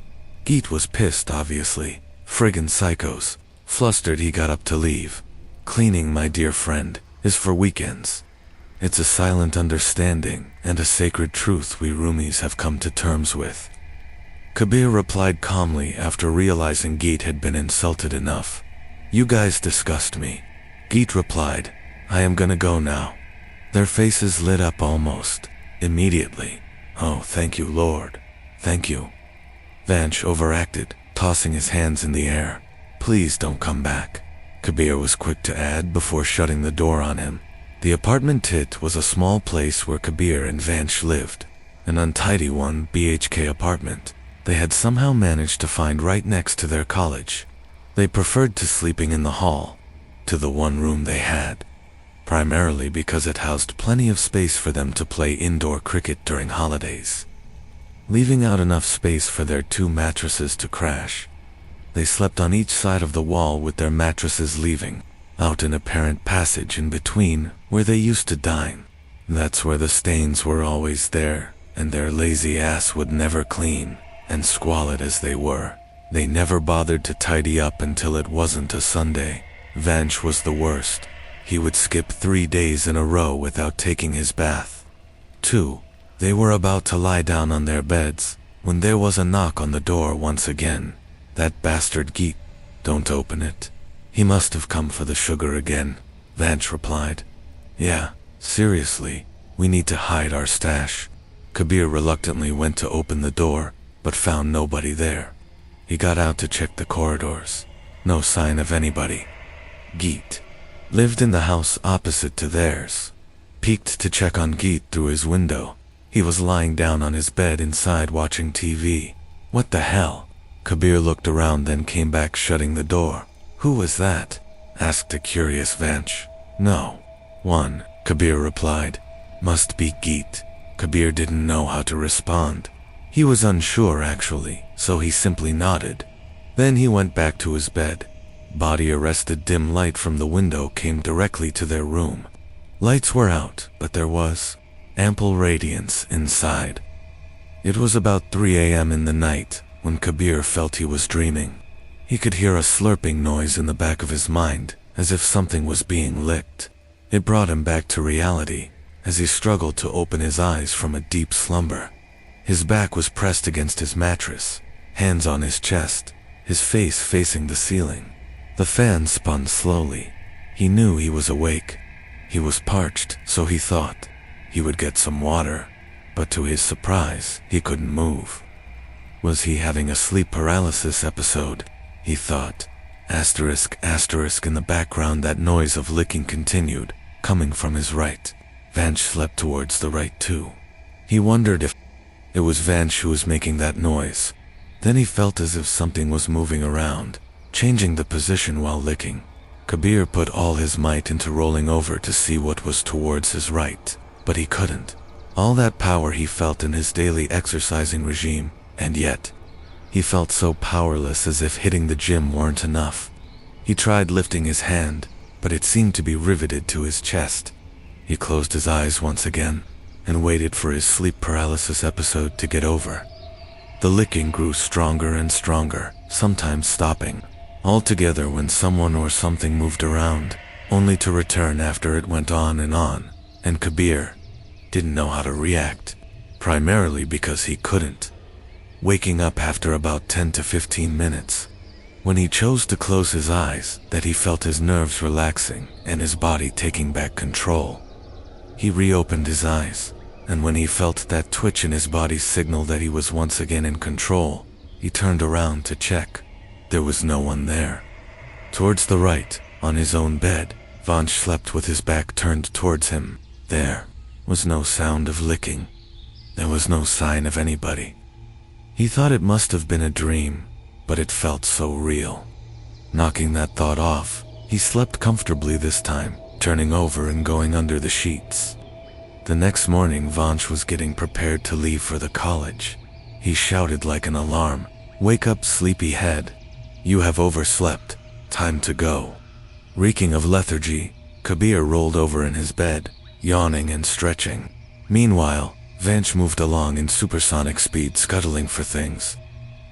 Geet was pissed, obviously. Friggin' psychos. Flustered, he got up to leave. Cleaning, my dear friend, is for weekends. It's a silent understanding and a sacred truth we roomies have come to terms with. Kabir replied calmly after realizing Geet had been insulted enough. You guys disgust me. Geet replied, I am gonna go now. Their faces lit up almost immediately. Oh, thank you, Lord. Thank you. Vansh overacted, tossing his hands in the air. Please don't come back. Kabir was quick to add before shutting the door on him. The apartment tit was a small place where Kabir and Vansh lived. An untidy 1 BHK apartment they had somehow managed to find right next to their college. They preferred to sleeping in the hall to the one room they had, primarily because it housed plenty of space for them to play indoor cricket during holidays, leaving out enough space for their 2 mattresses to crash. They slept on each side of the wall, with their mattresses leaving out an apparent passage in between where they used to dine. That's where the stains were always there, and their lazy ass would never clean, and squalid as they were, they never bothered to tidy up until it wasn't a Sunday. Vansh was the worst. He would skip 3 days in a row without taking his bath. 2. They were about to lie down on their beds when there was a knock on the door once again. That bastard Geet. Don't open it. He must have come for the sugar again, Vansh replied. Yeah, seriously, we need to hide our stash. Kabir reluctantly went to open the door, but found nobody there. He got out to check the corridors. No sign of anybody. Geet lived in the house opposite to theirs. Peeked to check on Geet through his window. He was lying down on his bed inside watching TV. What the hell? Kabir looked around, then came back, shutting the door. Who was that? Asked a curious Vansh. No one, Kabir replied. Must be Geet. Kabir didn't know how to respond. He was unsure actually, so he simply nodded. Then he went back to his bed. Body arrested. Dim light from the window came directly to their room. Lights were out, but there was ample radiance inside. It was about 3 a.m. in the night when Kabir felt he was dreaming. He could hear a slurping noise in the back of his mind as if something was being licked. It brought him back to reality, as he struggled to open his eyes from a deep slumber. His back was pressed against his mattress, hands on his chest, his face facing the ceiling. The fan spun slowly. He knew he was awake. He was parched, so he thought he would get some water, but to his surprise, he couldn't move. Was he having a sleep paralysis episode? He thought. Asterisk in the background, that noise of licking continued, coming from his right. Vanch slept towards the right too. He wondered if it was Vanch who was making that noise. Then he felt as if something was moving around, changing the position while licking. Kabir put all his might into rolling over to see what was towards his right, but he couldn't. All that power he felt in his daily exercising regime, and yet he felt so powerless, as if hitting the gym weren't enough. He tried lifting his hand, but it seemed to be riveted to his chest. He closed his eyes once again and waited for his sleep paralysis episode to get over. The licking grew stronger and stronger, sometimes stopping altogether when someone or something moved around, only to return after it went on, and Kabir didn't know how to react, primarily because he couldn't. Waking up after about 10 to 15 minutes, when he chose to close his eyes, that he felt his nerves relaxing and his body taking back control. He reopened his eyes, and when he felt that twitch in his body signal that he was once again in control, he turned around to check. There was no one there. Towards the right, on his own bed, Vanch slept with his back turned towards him. There was no sound of licking. There was no sign of anybody. He thought it must have been a dream, but it felt so real. Knocking that thought off, he slept comfortably this time, turning over and going under the sheets. The next morning, Vanch was getting prepared to leave for the college. He shouted like an alarm, "Wake up, sleepyhead. You have overslept. Time to go." Reeking of lethargy, Kabir rolled over in his bed, yawning and stretching. Meanwhile, Vanch moved along in supersonic speed, scuttling for things.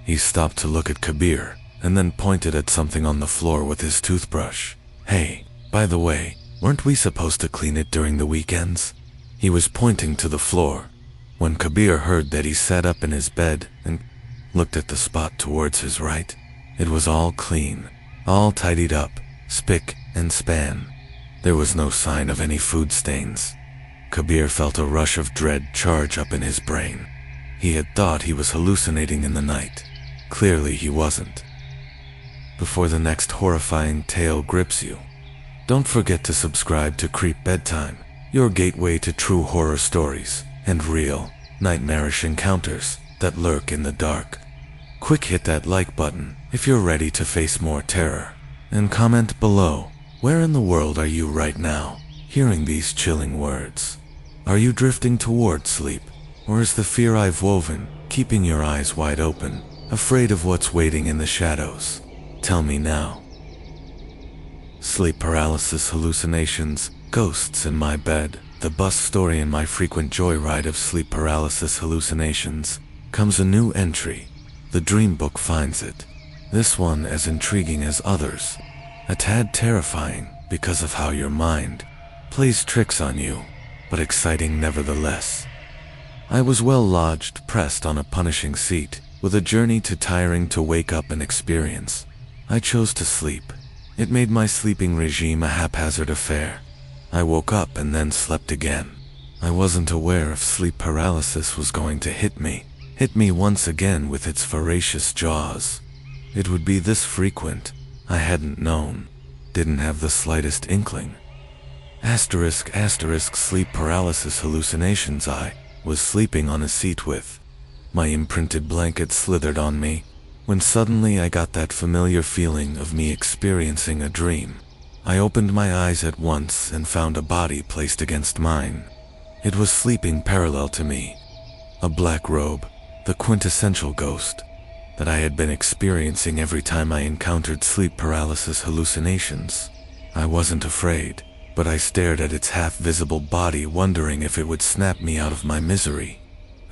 He stopped to look at Kabir, and then pointed at something on the floor with his toothbrush. "Hey, by the way, weren't we supposed to clean it during the weekends?" He was pointing to the floor. When Kabir heard that, he sat up in his bed and looked at the spot towards his right. It was all clean, all tidied up, spick and span. There was no sign of any food stains. Kabir felt a rush of dread charge up in his brain. He had thought he was hallucinating in the night. Clearly he wasn't. Before the next horrifying tale grips you, don't forget to subscribe to Creep Bedtime, your gateway to true horror stories and real, nightmarish encounters that lurk in the dark. Quick hit that like button if you're ready to face more terror, and comment below, where in the world are you right now, hearing these chilling words? Are you drifting toward sleep, or is the fear I've woven keeping your eyes wide open, afraid of what's waiting in the shadows? Tell me now. Sleep paralysis hallucinations, ghosts in my bed, the bus story in my frequent joyride of sleep paralysis hallucinations, comes a new entry. The dream book finds it. This one as intriguing as others, a tad terrifying because of how your mind plays tricks on you, but exciting nevertheless. I was well lodged, pressed on a punishing seat, with a journey too tiring to wake up and experience. I chose to sleep. It made my sleeping regime a haphazard affair. I woke up and then slept again. I wasn't aware if sleep paralysis was going to hit me once again with its voracious jaws. It would be this frequent. I hadn't known. Didn't have the slightest inkling. Asterisk sleep paralysis hallucinations. I was sleeping on a seat with my imprinted blanket slithered on me, when suddenly I got that familiar feeling of me experiencing a dream. I opened my eyes at once and found a body placed against mine. It was sleeping parallel to me. A black robe, the quintessential ghost that I had been experiencing every time I encountered sleep paralysis hallucinations. I wasn't afraid, but I stared at its half-visible body, wondering if it would snap me out of my misery.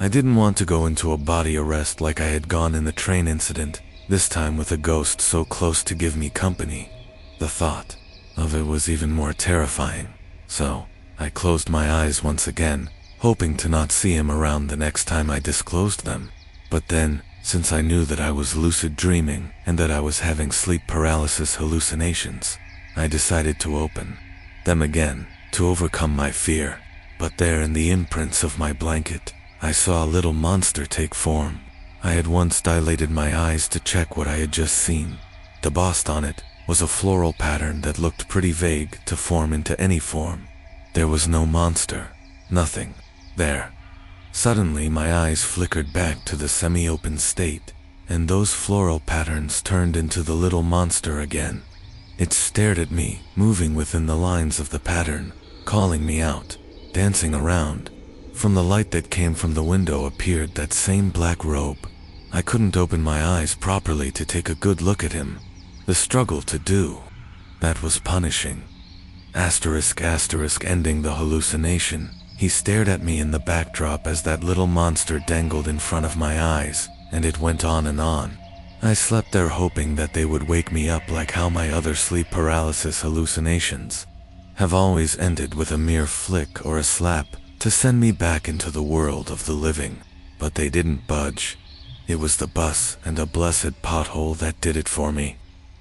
I didn't want to go into a body arrest like I had gone in the train incident, this time with a ghost so close to give me company. The thought of it was even more terrifying. So, I closed my eyes once again, hoping to not see him around the next time I disclosed them. But then, since I knew that I was lucid dreaming and that I was having sleep paralysis hallucinations, I decided to open them again to overcome my fear. But there in the imprints of my blanket, I saw a little monster take form. I had once dilated my eyes to check what I had just seen. Embossed on it was a floral pattern that looked pretty vague to form into any form. There was no monster, nothing there. Suddenly my eyes flickered back to the semi-open state, and those floral patterns turned into the little monster again. It stared at me, moving within the lines of the pattern, calling me out, dancing around. From the light that came from the window appeared that same black robe. I couldn't open my eyes properly to take a good look at him. The struggle to do that was punishing. Ending the hallucination. He stared at me in the backdrop as that little monster dangled in front of my eyes, and it went on and on. I slept there hoping that they would wake me up like how my other sleep paralysis hallucinations have always ended with a mere flick or a slap to send me back into the world of the living. But they didn't budge. It was the bus and a blessed pothole that did it for me.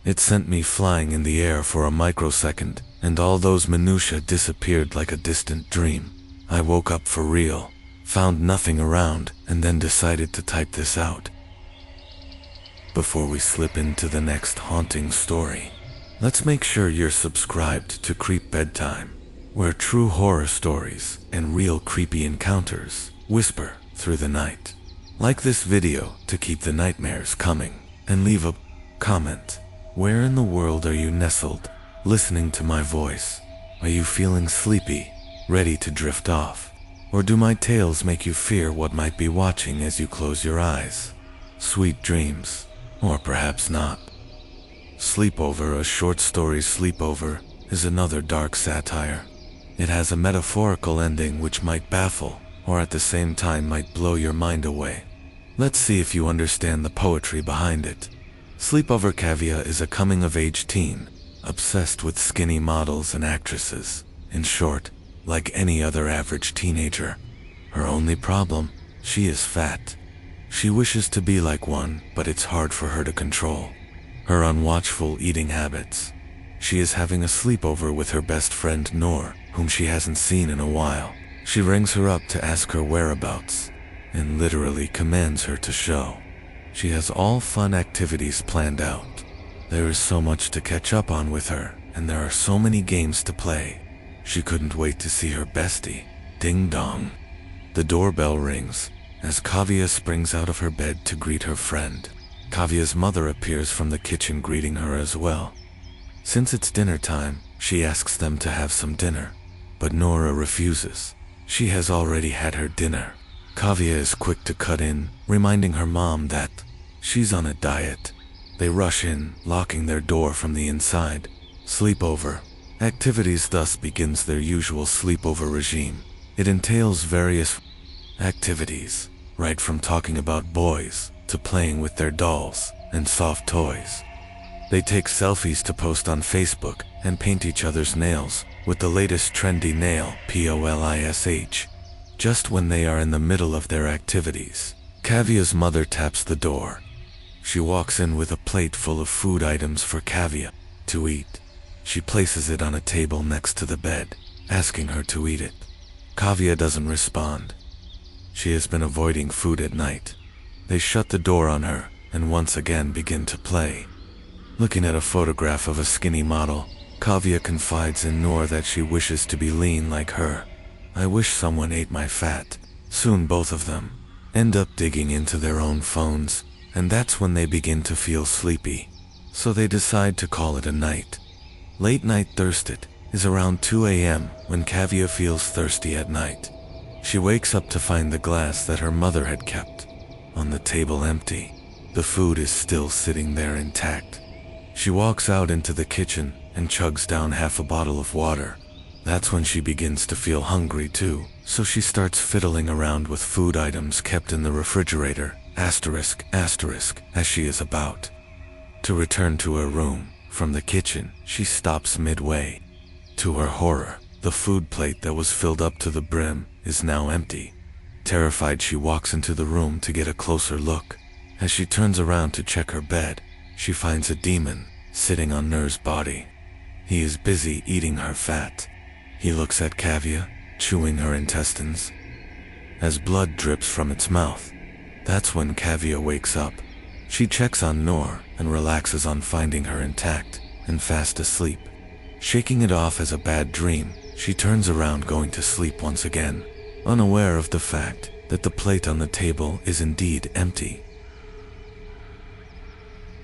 It sent me flying in the air for a microsecond, and all those minutiae disappeared like a distant dream. I woke up for real, found nothing around, and then decided to type this out. Before we slip into the next haunting story, let's make sure you're subscribed to Creep Bedtime, where true horror stories and real creepy encounters whisper through the night. Like this video to keep the nightmares coming, and leave a comment. Where in the world are you nestled, listening to my voice? Are you feeling sleepy, ready to drift off? Or do my tales make you fear what might be watching as you close your eyes? Sweet dreams, or perhaps not. Sleepover, a short story sleepover, is another dark satire. It has a metaphorical ending which might baffle, or at the same time might blow your mind away. Let's see if you understand the poetry behind it. Sleepover Kavya is a coming-of-age teen, obsessed with skinny models and actresses. In short, like any other average teenager. Her only problem, she is fat. She wishes to be like one, but it's hard for her to control her unwatchful eating habits. She is having a sleepover with her best friend Noor, whom she hasn't seen in a while. She rings her up to ask her whereabouts, and literally commands her to show. She has all fun activities planned out. There is so much to catch up on with her, and there are so many games to play. She couldn't wait to see her bestie. Ding dong. The doorbell rings, as Kavya springs out of her bed to greet her friend. Kavya's mother appears from the kitchen greeting her as well. Since it's dinner time, she asks them to have some dinner, but Nora refuses. She has already had her dinner. Kavya is quick to cut in, reminding her mom that she's on a diet. They rush in, locking their door from the inside. Sleepover activities thus begins their usual sleepover regime. It entails various activities, right from talking about boys to playing with their dolls and soft toys. They take selfies to post on Facebook and paint each other's nails with the latest trendy nail polish. Just when they are in the middle of their activities, Kavya's mother taps the door. She walks in with a plate full of food items for Kavya to eat. She places it on a table next to the bed, asking her to eat it. Kavya doesn't respond. She has been avoiding food at night. They shut the door on her and once again begin to play. Looking at a photograph of a skinny model, Kavya confides in Noor that she wishes to be lean like her. I wish someone ate my fat. Soon both of them end up digging into their own phones, and that's when they begin to feel sleepy. So they decide to call it a night. Late night thirsted is around 2 a.m. when Kavya feels thirsty at night. She wakes up to find the glass that her mother had kept on the table empty. The food is still sitting there intact. She walks out into the kitchen and chugs down half a bottle of water. That's when she begins to feel hungry too, so she starts fiddling around with food items kept in the refrigerator, ***, as she is about to return to her room From the kitchen, she stops midway. To her horror, the food plate that was filled up to the brim is now empty. Terrified, she walks into the room to get a closer look. As she turns around to check her bed, she finds a demon sitting on Nur's body. He is busy eating her fat. He looks at Kavya, chewing her intestines. As blood drips from its mouth, that's when Kavya wakes up. She checks on Nur and relaxes on finding her intact and fast asleep. Shaking it off as a bad dream, she turns around going to sleep once again, unaware of the fact that the plate on the table is indeed empty.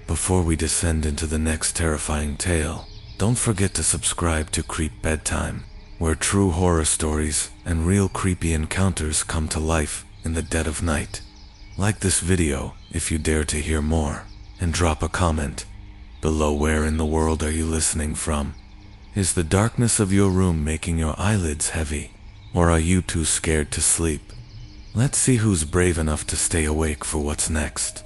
Before we descend into the next terrifying tale, don't forget to subscribe to Creep Bedtime, where true horror stories and real creepy encounters come to life in the dead of night. Like this video if you dare to hear more, and drop a comment below. Where in the world are you listening from? Is the darkness of your room making your eyelids heavy? Or are you too scared to sleep? Let's see who's brave enough to stay awake for what's next.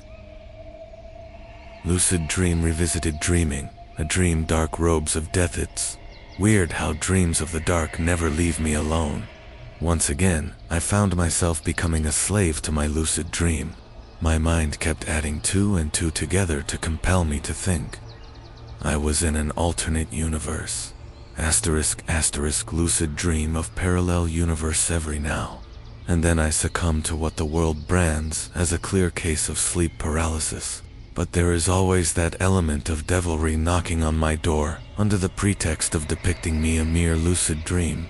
Lucid Dream Revisited. Dreaming, a dream, dark robes of death. It's weird how dreams of the dark never leave me alone. Once again, I found myself becoming a slave to my lucid dream. My mind kept adding 2 and 2 together to compel me to think. I was in an alternate universe. ***, lucid dream of parallel universe every now and then I succumb to what the world brands as a clear case of sleep paralysis. But there is always that element of devilry knocking on my door under the pretext of depicting me a mere lucid dream.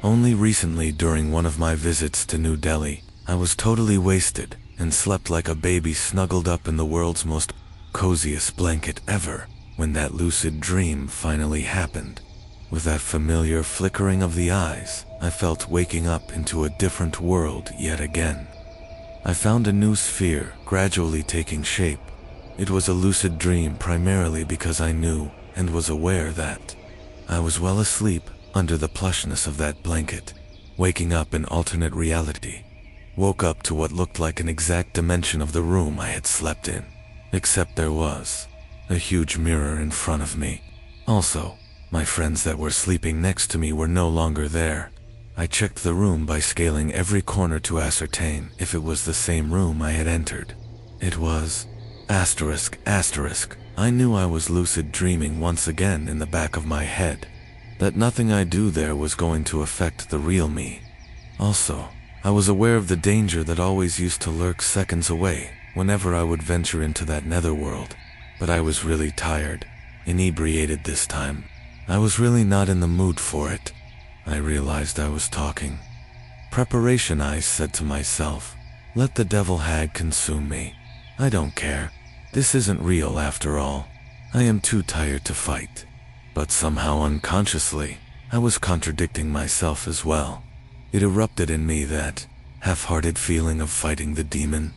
Only recently, during one of my visits to New Delhi, I was totally wasted and slept like a baby snuggled up in the world's most coziest blanket ever, when that lucid dream finally happened. With that familiar flickering of the eyes, I felt waking up into a different world yet again. I found a new sphere gradually taking shape. It was a lucid dream primarily because I knew and was aware that I was well asleep under the plushness of that blanket, waking up in alternate reality. Woke up to what looked like an exact dimension of the room I had slept in, except there was a huge mirror in front of me. Also, my friends that were sleeping next to me were no longer there. I checked the room by scaling every corner to ascertain if it was the same room I had entered. It was ***. I knew I was lucid dreaming once again in the back of my head, that nothing I do there was going to affect the real me. Also, I was aware of the danger that always used to lurk seconds away whenever I would venture into that netherworld. But I was really tired, inebriated this time. I was really not in the mood for it. I realized I was talking. Preparation, I said to myself. Let the devil hag consume me. I don't care. This isn't real after all. I am too tired to fight. But somehow unconsciously, I was contradicting myself as well. It erupted in me, that half-hearted feeling of fighting the demon.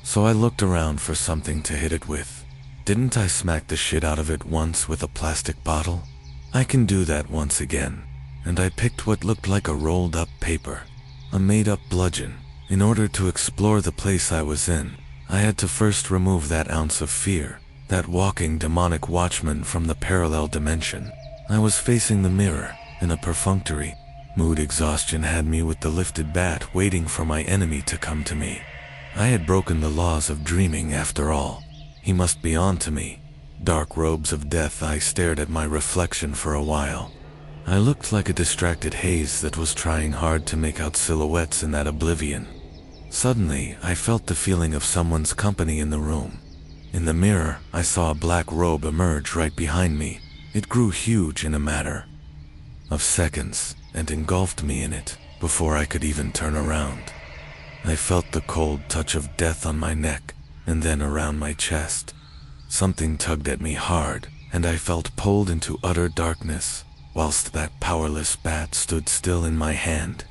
So I looked around for something to hit it with. Didn't I smack the shit out of it once with a plastic bottle? I can do that once again. And I picked what looked like a rolled-up paper, a made-up bludgeon. In order to explore the place I was in, I had to first remove that ounce of fear, that walking demonic watchman from the parallel dimension. I was facing the mirror, in a perfunctory mood. Exhaustion had me with the lifted bat, waiting for my enemy to come to me. I had broken the laws of dreaming after all. He must be on to me. Dark robes of death. I stared at my reflection for a while. I looked like a distracted haze that was trying hard to make out silhouettes in that oblivion. Suddenly, I felt the feeling of someone's company in the room. In the mirror, I saw a black robe emerge right behind me. It grew huge in a matter of seconds and engulfed me in it before I could even turn around. I felt the cold touch of death on my neck and then around my chest. Something tugged at me hard, and I felt pulled into utter darkness, whilst that powerless bat stood still in my hand.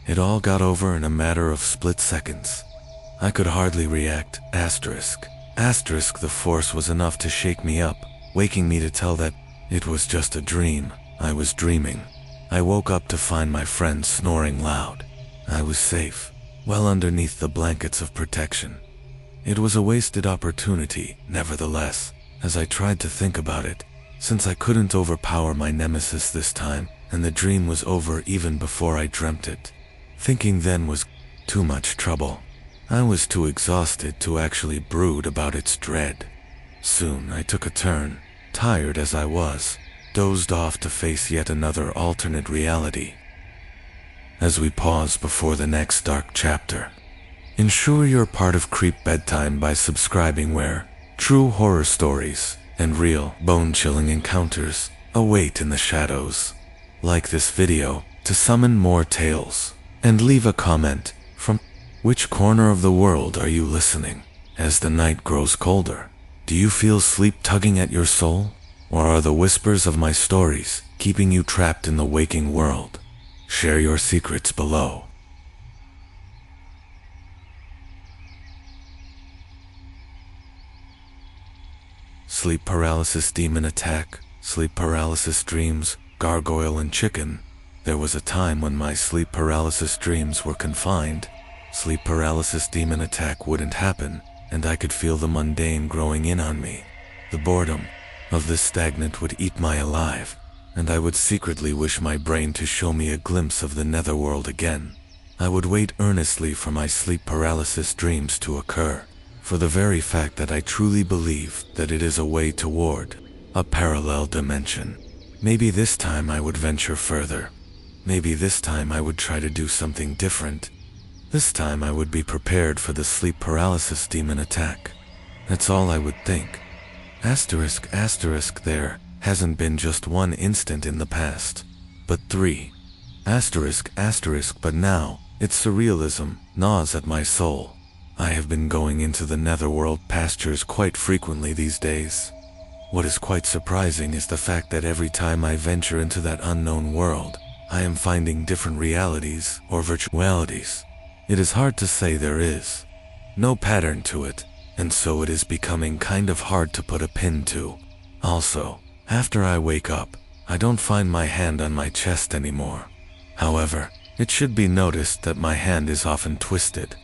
It all got over in a matter of split seconds. I could hardly react. The force was enough to shake me up, waking me to tell that it was just a dream. I was dreaming. I woke up to find my friends snoring loud. I was safe, well underneath the blankets of protection. It was a wasted opportunity, nevertheless. As I tried to think about it, since I couldn't overpower my nemesis this time, and the dream was over even before I dreamt it. Thinking then was too much trouble. I was too exhausted to actually brood about its dread. Soon I took a turn, tired as I was, dozed off to face yet another alternate reality. As we pause before the next dark chapter, ensure you're part of Creep Bedtime by subscribing, where true horror stories and real bone-chilling encounters await in the shadows. Like this video to summon more tales, and leave a comment. From which corner of the world are you listening? As the night grows colder, do you feel sleep tugging at your soul? Or are the whispers of my stories keeping you trapped in the waking world? Share your secrets below. Sleep paralysis demon attack, sleep paralysis dreams, gargoyle and chicken. There was a time when my sleep paralysis dreams were confined. Sleep paralysis demon attack wouldn't happen, and I could feel the mundane growing in on me. The boredom of this stagnant would eat me alive, and I would secretly wish my brain to show me a glimpse of the netherworld again. I would wait earnestly for my sleep paralysis dreams to occur, for the very fact that I truly believe that it is a way toward a parallel dimension. Maybe this time I would venture further. Maybe this time I would try to do something different. This time I would be prepared for the sleep paralysis demon attack. That's all I would think. Asterisk, asterisk, there hasn't been just one instant in the past, but 3. Asterisk, asterisk, but now its surrealism gnaws at my soul. I have been going into the netherworld pastures quite frequently these days. What is quite surprising is the fact that every time I venture into that unknown world, I am finding different realities or virtualities. It is hard to say there is no pattern to it, and so it is becoming kind of hard to put a pin to. Also, after I wake up, I don't find my hand on my chest anymore. However, it should be noticed that my hand is often twisted.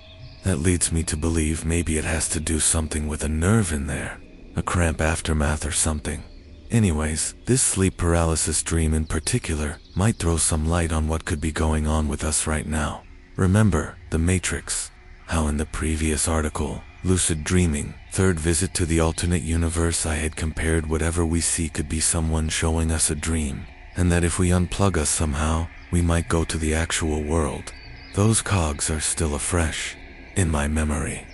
That leads me to believe maybe it has to do something with a nerve in there, a cramp aftermath or something. Anyways, this sleep paralysis dream in particular might throw some light on what could be going on with us right now. Remember the Matrix, how in the previous article, Lucid Dreaming, Third Visit to the Alternate Universe, I had compared whatever we see could be someone showing us a dream, and that if we unplug us somehow, we might go to the actual world. Those cogs are still afresh in my memory.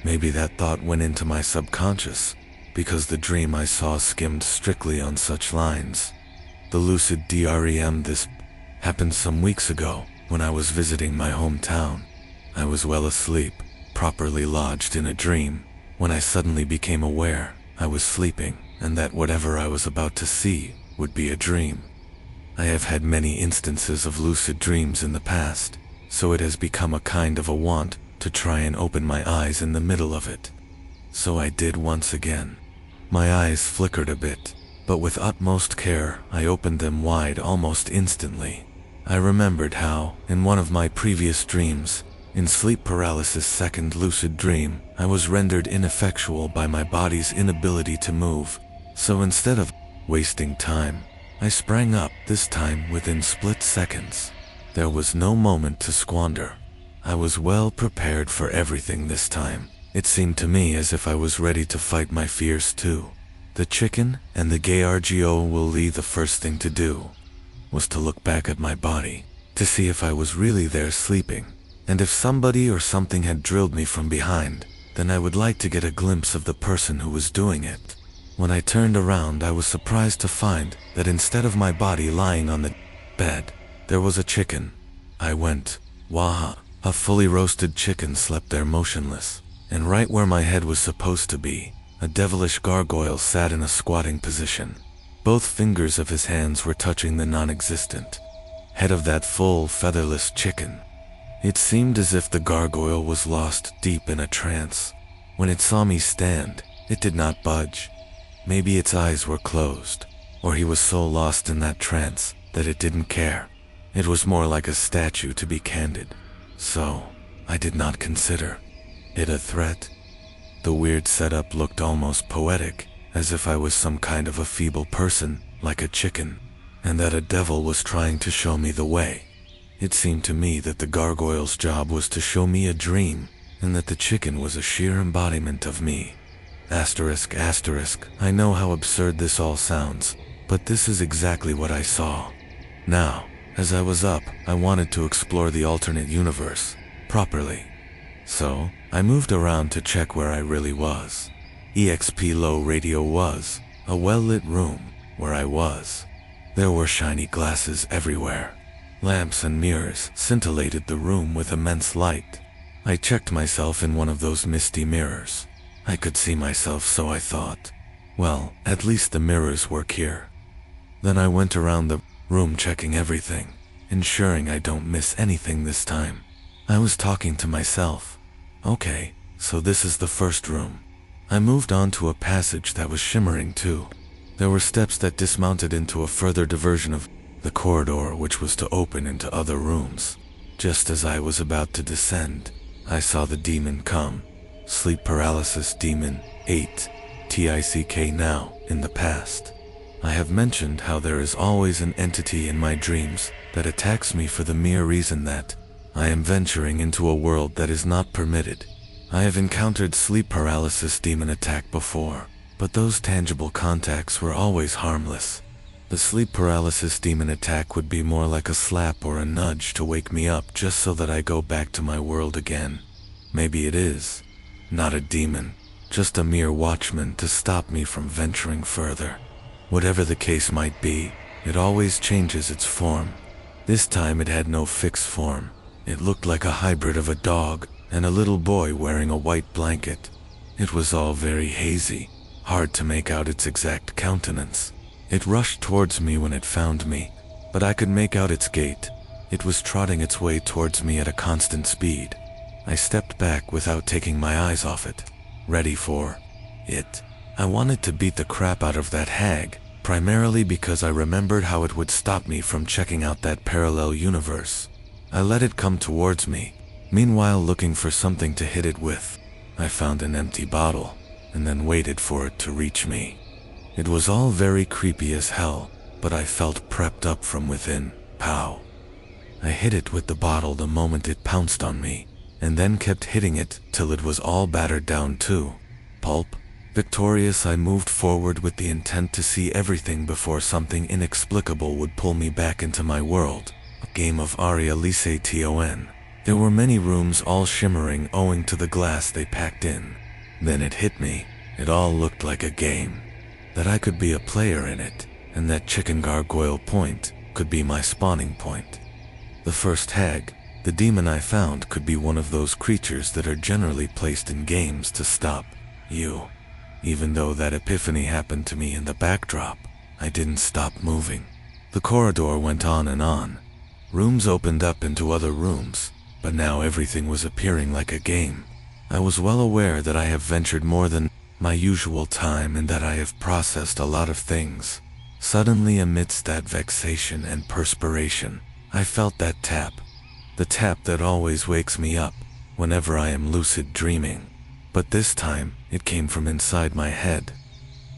Maybe that thought went into my subconscious, because the dream I saw skimmed strictly on such lines. The lucid DREM this happened some weeks ago when I was visiting my hometown. I was well asleep, properly lodged in a dream, when I suddenly became aware I was sleeping and that whatever I was about to see would be a dream. I have had many instances of lucid dreams in the past, so it has become a kind of a want to try and open my eyes in the middle of it. So I did once again. My eyes flickered a bit, but with utmost care I opened them wide almost instantly. I remembered how, in one of my previous dreams, in sleep paralysis' second lucid dream, I was rendered ineffectual by my body's inability to move. So instead of wasting time, I sprang up, this time within split seconds. There was no moment to squander. I was well prepared for everything this time. It seemed to me as if I was ready to fight my fears too. The chicken and the gay RGO will lead the first thing to do was to look back at my body, to see if I was really there sleeping. And if somebody or something had drilled me from behind, then I would like to get a glimpse of the person who was doing it. When I turned around, I was surprised to find that instead of my body lying on the bed, there was a chicken. I went, waha. A fully roasted chicken slept there motionless, and right where my head was supposed to be, a devilish gargoyle sat in a squatting position. Both fingers of his hands were touching the non-existent head of that full, featherless chicken. It seemed as if the gargoyle was lost deep in a trance. When it saw me stand, it did not budge. Maybe its eyes were closed, or he was so lost in that trance that it didn't care. It was more like a statue, to be candid. So, I did not consider it a threat. The weird setup looked almost poetic, as if I was some kind of a feeble person, like a chicken, and that a devil was trying to show me the way. It seemed to me that the gargoyle's job was to show me a dream, and that the chicken was a sheer embodiment of me. Asterisk, asterisk, I know how absurd this all sounds, but this is exactly what I saw. Now, as I was up, I wanted to explore the alternate universe, properly. So, I moved around to check where I really was. EXP Low Radio was a well-lit room where I was. There were shiny glasses everywhere. Lamps and mirrors scintillated the room with immense light. I checked myself in one of those misty mirrors. I could see myself, so I thought, well, at least the mirrors work here. Then I went around the room checking everything, ensuring I don't miss anything this time. I was talking to myself. Okay, so this is the first room. I moved on to a passage that was shimmering too. There were steps that dismounted into a further diversion of the corridor, which was to open into other rooms. Just as I was about to descend, I saw the demon come. Sleep Paralysis Demon 8, TICK now, in the past. I have mentioned how there is always an entity in my dreams that attacks me for the mere reason that I am venturing into a world that is not permitted. I have encountered sleep paralysis demon attack before, but those tangible contacts were always harmless. The sleep paralysis demon attack would be more like a slap or a nudge to wake me up just so that I go back to my world again. Maybe it is not a demon, just a mere watchman to stop me from venturing further. Whatever the case might be, it always changes its form. This time it had no fixed form. It looked like a hybrid of a dog and a little boy wearing a white blanket. It was all very hazy, hard to make out its exact countenance. It rushed towards me when it found me, but I could make out its gait. It was trotting its way towards me at a constant speed. I stepped back without taking my eyes off it, ready for it. I wanted to beat the crap out of that hag, primarily because I remembered how it would stop me from checking out that parallel universe. I let it come towards me, meanwhile looking for something to hit it with. I found an empty bottle, and then waited for it to reach me. It was all very creepy as hell, but I felt prepped up from within. Pow. I hit it with the bottle the moment it pounced on me, and then kept hitting it till it was all battered down too. Pulp. Victorious, I moved forward with the intent to see everything before something inexplicable would pull me back into my world. A game of Paralysis. There were many rooms all shimmering owing to the glass they packed in. Then it hit me. It all looked like a game. That I could be a player in it, and that Chicken Gargoyle Point could be my spawning point. The first hag, the demon I found, could be one of those creatures that are generally placed in games to stop you. Even though that epiphany happened to me in the backdrop, I didn't stop moving. The corridor went on and on. Rooms opened up into other rooms, but now everything was appearing like a game. I was well aware that I have ventured more than my usual time and that I have processed a lot of things. Suddenly, amidst that vexation and perspiration, I felt that tap. The tap that always wakes me up whenever I am lucid dreaming. But this time, it came from inside my head.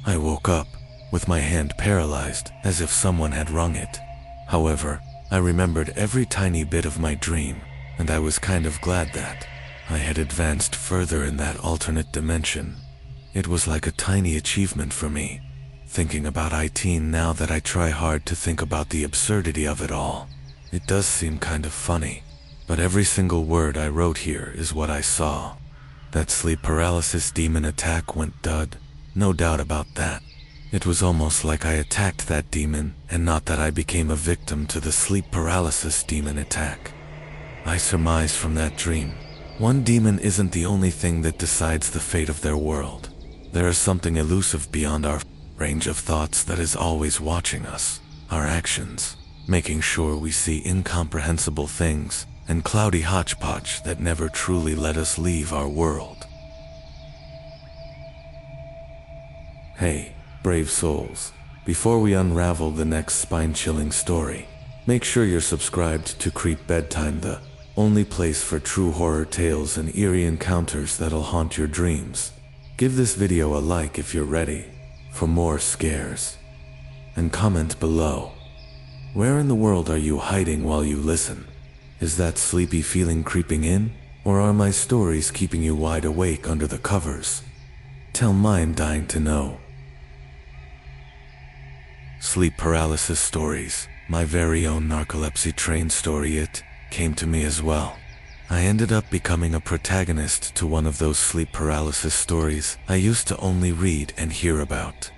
I woke up, with my hand paralyzed, as if someone had wrung it. However, I remembered every tiny bit of my dream, and I was kind of glad that I had advanced further in that alternate dimension. It was like a tiny achievement for me, thinking about IT now that I try hard to think about the absurdity of it all. It does seem kind of funny, but every single word I wrote here is what I saw. That sleep paralysis demon attack went dud, no doubt about that. It was almost like I attacked that demon, and not that I became a victim to the sleep paralysis demon attack. I surmise from that dream, one demon isn't the only thing that decides the fate of their world. There is something elusive beyond our range of thoughts that is always watching us, our actions, making sure we see incomprehensible things and cloudy hodgepodge that never truly let us leave our world. Hey, brave souls, before we unravel the next spine-chilling story, make sure you're subscribed to Creep Bedtime, the only place for true horror tales and eerie encounters that'll haunt your dreams. Give this video a like if you're ready. for more scares. And comment below. Where in the world are you hiding while you listen? Is that sleepy feeling creeping in? Or are my stories keeping you wide awake under the covers? Tell me, I'm dying to know. Sleep paralysis stories. My very own narcolepsy train story. It came to me as well. I ended up becoming a protagonist to one of those sleep paralysis stories I used to only read and hear about.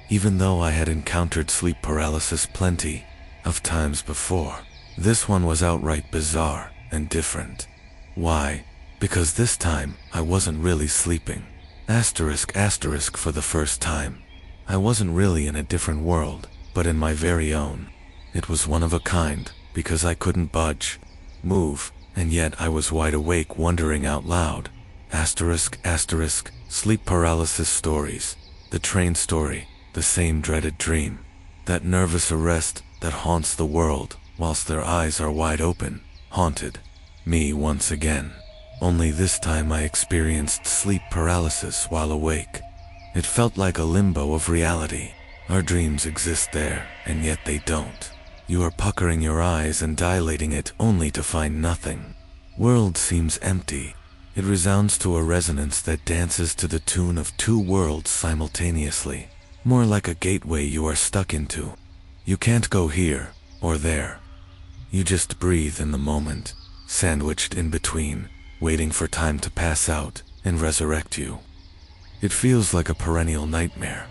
Even though I had encountered sleep paralysis plenty of times before, this one was outright bizarre and different. Why? Because this time I wasn't really sleeping. Asterisk for the first time. I wasn't really in a different world, but in my very own. It was one of a kind, because I couldn't budge, move, and yet I was wide awake wondering out loud. Asterisk, sleep paralysis stories. The train story, the same dreaded dream. That nervous arrest that haunts the world whilst their eyes are wide open, haunted me once again. Only this time I experienced sleep paralysis while awake. It felt like a limbo of reality. Our dreams exist there, and yet they don't. You are puckering your eyes and dilating it only to find nothing. World seems empty. It resounds to a resonance that dances to the tune of two worlds simultaneously. More like a gateway you are stuck into. You can't go here or there. You just breathe in the moment, sandwiched in between, waiting for time to pass out and resurrect you. It feels like a perennial nightmare.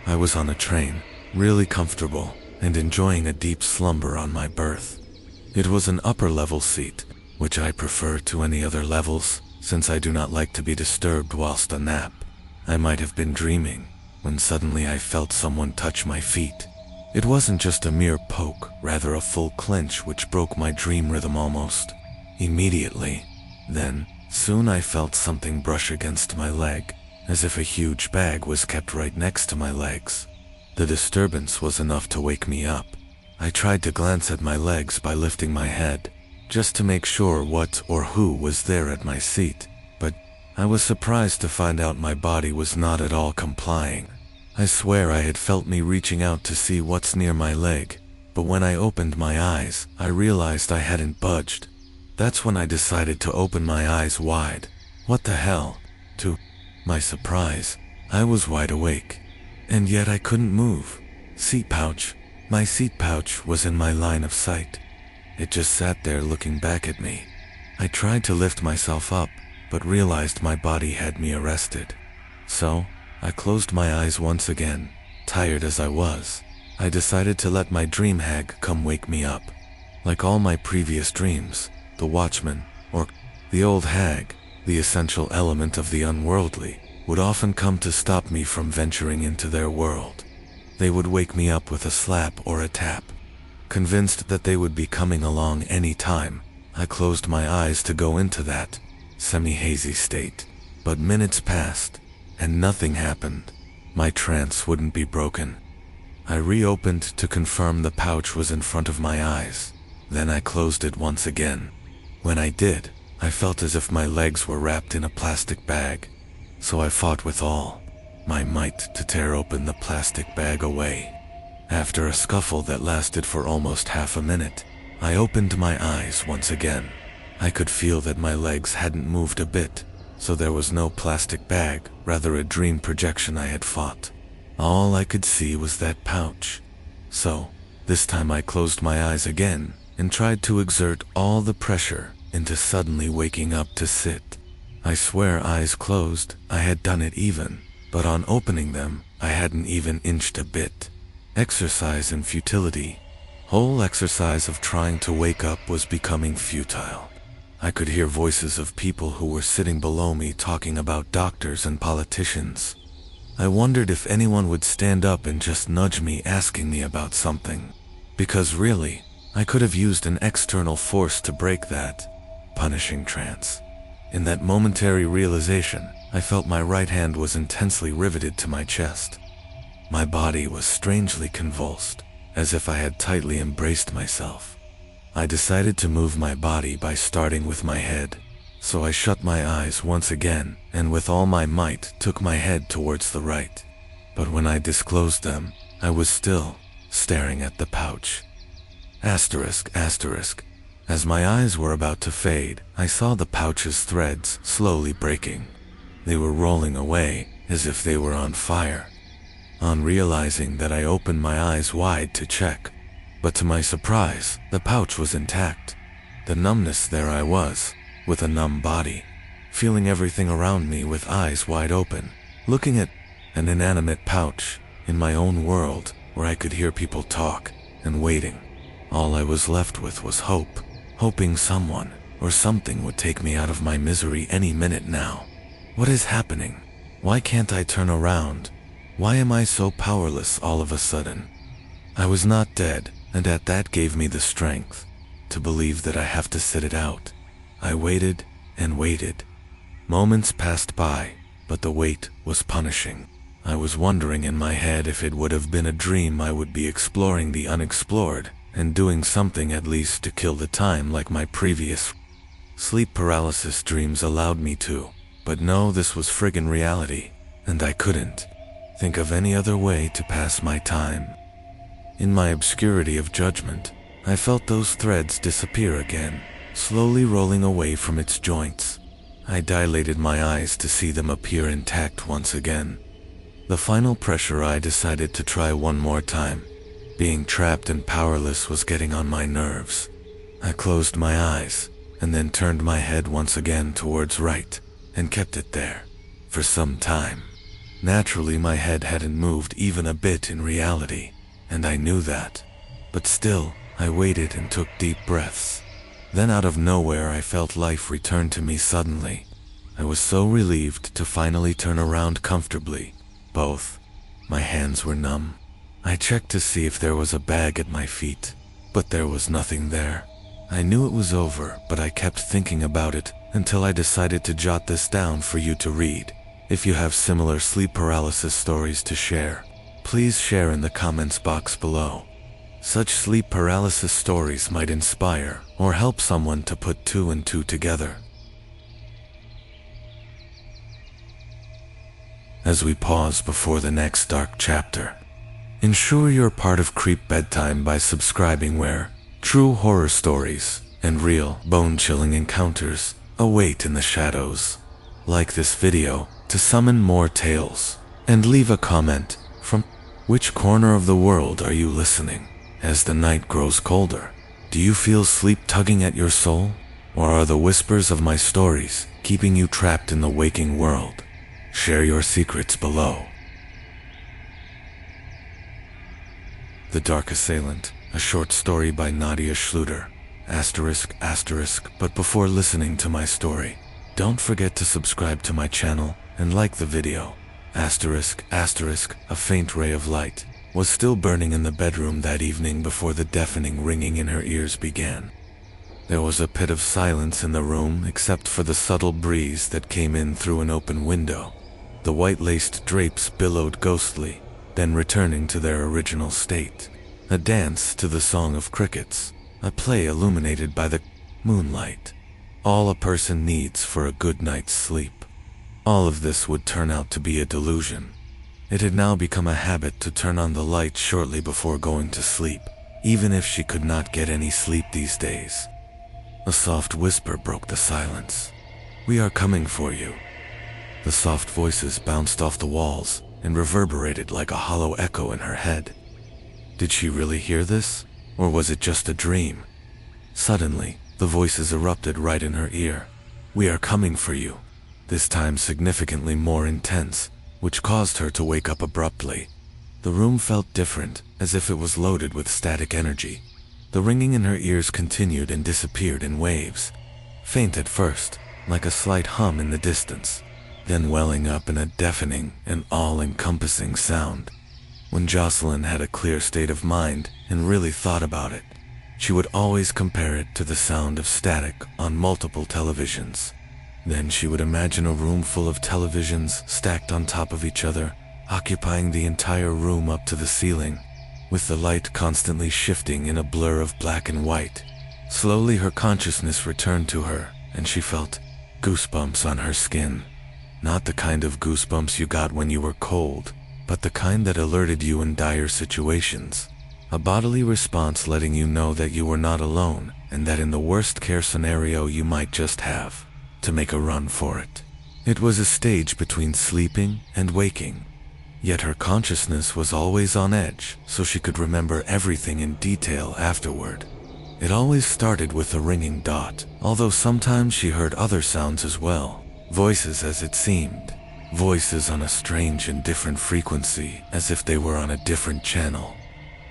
I was on a train, really comfortable, and enjoying a deep slumber on my berth. It was an upper-level seat, which I prefer to any other levels, since I do not like to be disturbed whilst a nap. I might have been dreaming, when suddenly I felt someone touch my feet. It wasn't just a mere poke, rather a full clench which broke my dream rhythm almost immediately. Then, soon I felt something brush against my leg, as if a huge bag was kept right next to my legs. The disturbance was enough to wake me up. I tried to glance at my legs by lifting my head, just to make sure what or who was there at my seat, but I was surprised to find out my body was not at all complying. I swear I had felt me reaching out to see what's near my leg, but when I opened my eyes, I realized I hadn't budged. That's when I decided to open my eyes wide. What the hell? To my surprise, I was wide awake. And yet I couldn't move. Seat pouch. My seat pouch was in my line of sight. It just sat there looking back at me. I tried to lift myself up, but realized my body had me arrested. So, I closed my eyes once again. Tired as I was, I decided to let my dream hag come wake me up. Like all my previous dreams, the watchman, or the old hag, the essential element of the unworldly, would often come to stop me from venturing into their world. They would wake me up with a slap or a tap. Convinced that they would be coming along any time, I closed my eyes to go into that semi-hazy state. But minutes passed, and nothing happened. My trance wouldn't be broken. I reopened to confirm the pouch was in front of my eyes. Then I closed it once again. When I did, I felt as if my legs were wrapped in a plastic bag. So I fought with all my might to tear open the plastic bag away. After a scuffle that lasted for almost half a minute, I opened my eyes once again. I could feel that my legs hadn't moved a bit, so there was no plastic bag, rather a dream projection I had fought. All I could see was that pouch. So, this time I closed my eyes again and tried to exert all the pressure into suddenly waking up to sit. I swear, eyes closed, I had done it even, but on opening them, I hadn't even inched a bit. Exercise in futility. Whole exercise of trying to wake up was becoming futile. I could hear voices of people who were sitting below me talking about doctors and politicians. I wondered if anyone would stand up and just nudge me, asking me about something. Because really, I could have used an external force to break that punishing trance. In that momentary realization, I felt my right hand was intensely riveted to my chest. My body was strangely convulsed, as if I had tightly embraced myself. I decided to move my body by starting with my head, so I shut my eyes once again and with all my might took my head towards the right. But when I disclosed them, I was still staring at the pouch. Asterisk, asterisk. As my eyes were about to fade, I saw the pouch's threads slowly breaking. They were rolling away as if they were on fire. On realizing that, I opened my eyes wide to check. But to my surprise, the pouch was intact. The numbness, there I was, with a numb body, feeling everything around me with eyes wide open, looking at an inanimate pouch in my own world where I could hear people talk and waiting. All I was left with was hope, hoping someone or something would take me out of my misery any minute now. What is happening? Why can't I turn around? Why am I so powerless all of a sudden? I was not dead, and that gave me the strength to believe that I have to sit it out. I waited and waited. Moments passed by, but the wait was punishing. I was wondering in my head if it would have been a dream I would be exploring the unexplored and doing something at least to kill the time like my previous sleep paralysis dreams allowed me to. But no, this was friggin' reality, and I couldn't think of any other way to pass my time. In my obscurity of judgment, I felt those threads disappear again, slowly rolling away from its joints. I dilated my eyes to see them appear intact once again. The final pressure, I decided to try one more time. Being trapped and powerless was getting on my nerves. I closed my eyes, and then turned my head once again towards right, and kept it there for some time. Naturally, my head hadn't moved even a bit in reality, and I knew that. But still, I waited and took deep breaths. Then out of nowhere, I felt life return to me suddenly. I was so relieved to finally turn around comfortably. Both my hands were numb. I checked to see if there was a bag at my feet, but there was nothing there. I knew it was over, but I kept thinking about it until I decided to jot this down for you to read. If you have similar sleep paralysis stories to share, please share in the comments box below. Such sleep paralysis stories might inspire or help someone to put two and two together. As we pause before the next dark chapter, ensure you're part of Creep Bedtime by subscribing, where true horror stories and real bone-chilling encounters await in the shadows. Like this video to summon more tales, and leave a comment. From which corner of the world are you listening? As the night grows colder, do you feel sleep tugging at your soul? Or are the whispers of my stories keeping you trapped in the waking world? Share your secrets below. The Dark Assailant, a short story by Nadia Schluter. ****. But before listening to my story, don't forget to subscribe to my channel and like the video. ****. A faint ray of light was still burning in the bedroom that evening before the deafening ringing in her ears began. There was a pit of silence in the room except for the subtle breeze that came in through an open window. The white-laced drapes billowed ghostly, then returning to their original state. A dance to the song of crickets, a play illuminated by the moonlight. All a person needs for a good night's sleep. All of this would turn out to be a delusion. It had now become a habit to turn on the light shortly before going to sleep, even if she could not get any sleep these days. A soft whisper broke the silence. "We are coming for you." The soft voices bounced off the walls and reverberated like a hollow echo in her head. Did she really hear this, or was it just a dream? Suddenly, the voices erupted right in her ear. "We are coming for you," this time significantly more intense, which caused her to wake up abruptly. The room felt different, as if it was loaded with static energy. The ringing in her ears continued and disappeared in waves, faint at first, like a slight hum in the distance, then welling up in a deafening and all-encompassing sound. When Jocelyn had a clear state of mind and really thought about it, she would always compare it to the sound of static on multiple televisions. Then she would imagine a room full of televisions stacked on top of each other, occupying the entire room up to the ceiling, with the light constantly shifting in a blur of black and white. Slowly her consciousness returned to her, and she felt goosebumps on her skin. Not the kind of goosebumps you got when you were cold, but the kind that alerted you in dire situations. A bodily response letting you know that you were not alone, and that in the worst-case scenario you might just have to make a run for it. It was a stage between sleeping and waking. Yet her consciousness was always on edge, so she could remember everything in detail afterward. It always started with a ringing dot, although sometimes she heard other sounds as well. Voices, as it seemed. Voices on a strange and different frequency, as if they were on a different channel.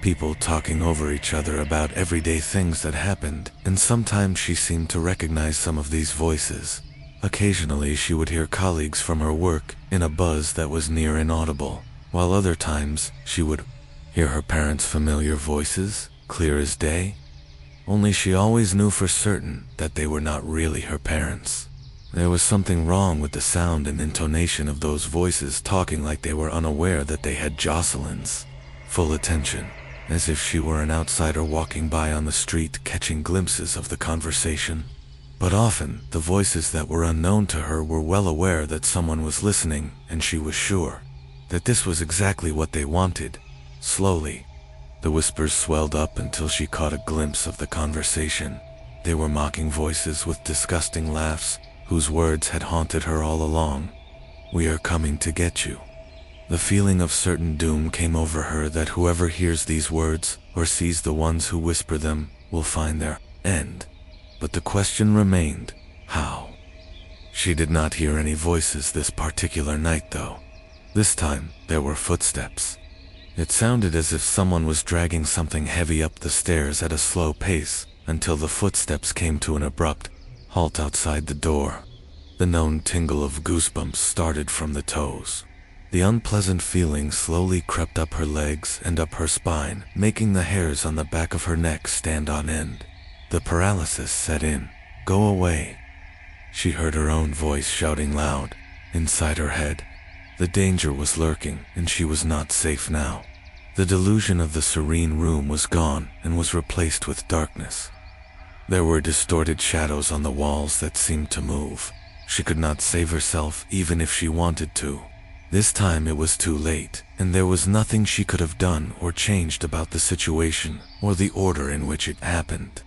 People talking over each other about everyday things that happened, and sometimes she seemed to recognize some of these voices. Occasionally she would hear colleagues from her work in a buzz that was near inaudible, while other times she would hear her parents' familiar voices, clear as day. Only she always knew for certain that they were not really her parents. There was something wrong with the sound and intonation of those voices, talking like they were unaware that they had Jocelyn's full attention, as if she were an outsider walking by on the street catching glimpses of the conversation. But often, the voices that were unknown to her were well aware that someone was listening, and she was sure that this was exactly what they wanted. Slowly, the whispers swelled up until she caught a glimpse of the conversation. They were mocking voices with disgusting laughs, whose words had haunted her all along. "We are coming to get you." The feeling of certain doom came over her, that whoever hears these words, or sees the ones who whisper them, will find their end. But the question remained, how? She did not hear any voices this particular night, though. This time, there were footsteps. It sounded as if someone was dragging something heavy up the stairs at a slow pace, until the footsteps came to an abrupt halt outside the door. The known tingle of goosebumps started from the toes. The unpleasant feeling slowly crept up her legs and up her spine, making the hairs on the back of her neck stand on end. The paralysis set in. "Go away." She heard her own voice shouting loud inside her head. The danger was lurking, and she was not safe now. The delusion of the serene room was gone and was replaced with darkness. There were distorted shadows on the walls that seemed to move. She could not save herself even if she wanted to. This time it was too late, and there was nothing she could have done or changed about the situation or the order in which it happened.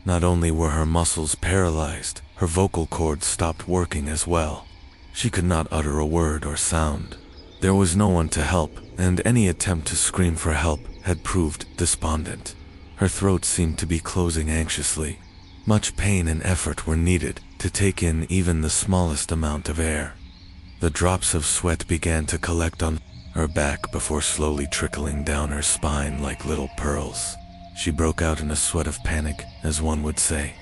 Not only were her muscles paralyzed, her vocal cords stopped working as well. She could not utter a word or sound. There was no one to help, and any attempt to scream for help had proved despondent. Her throat seemed to be closing anxiously. Much pain and effort were needed to take in even the smallest amount of air. The drops of sweat began to collect on her back before slowly trickling down her spine like little pearls. She broke out in a sweat of panic, as one would say.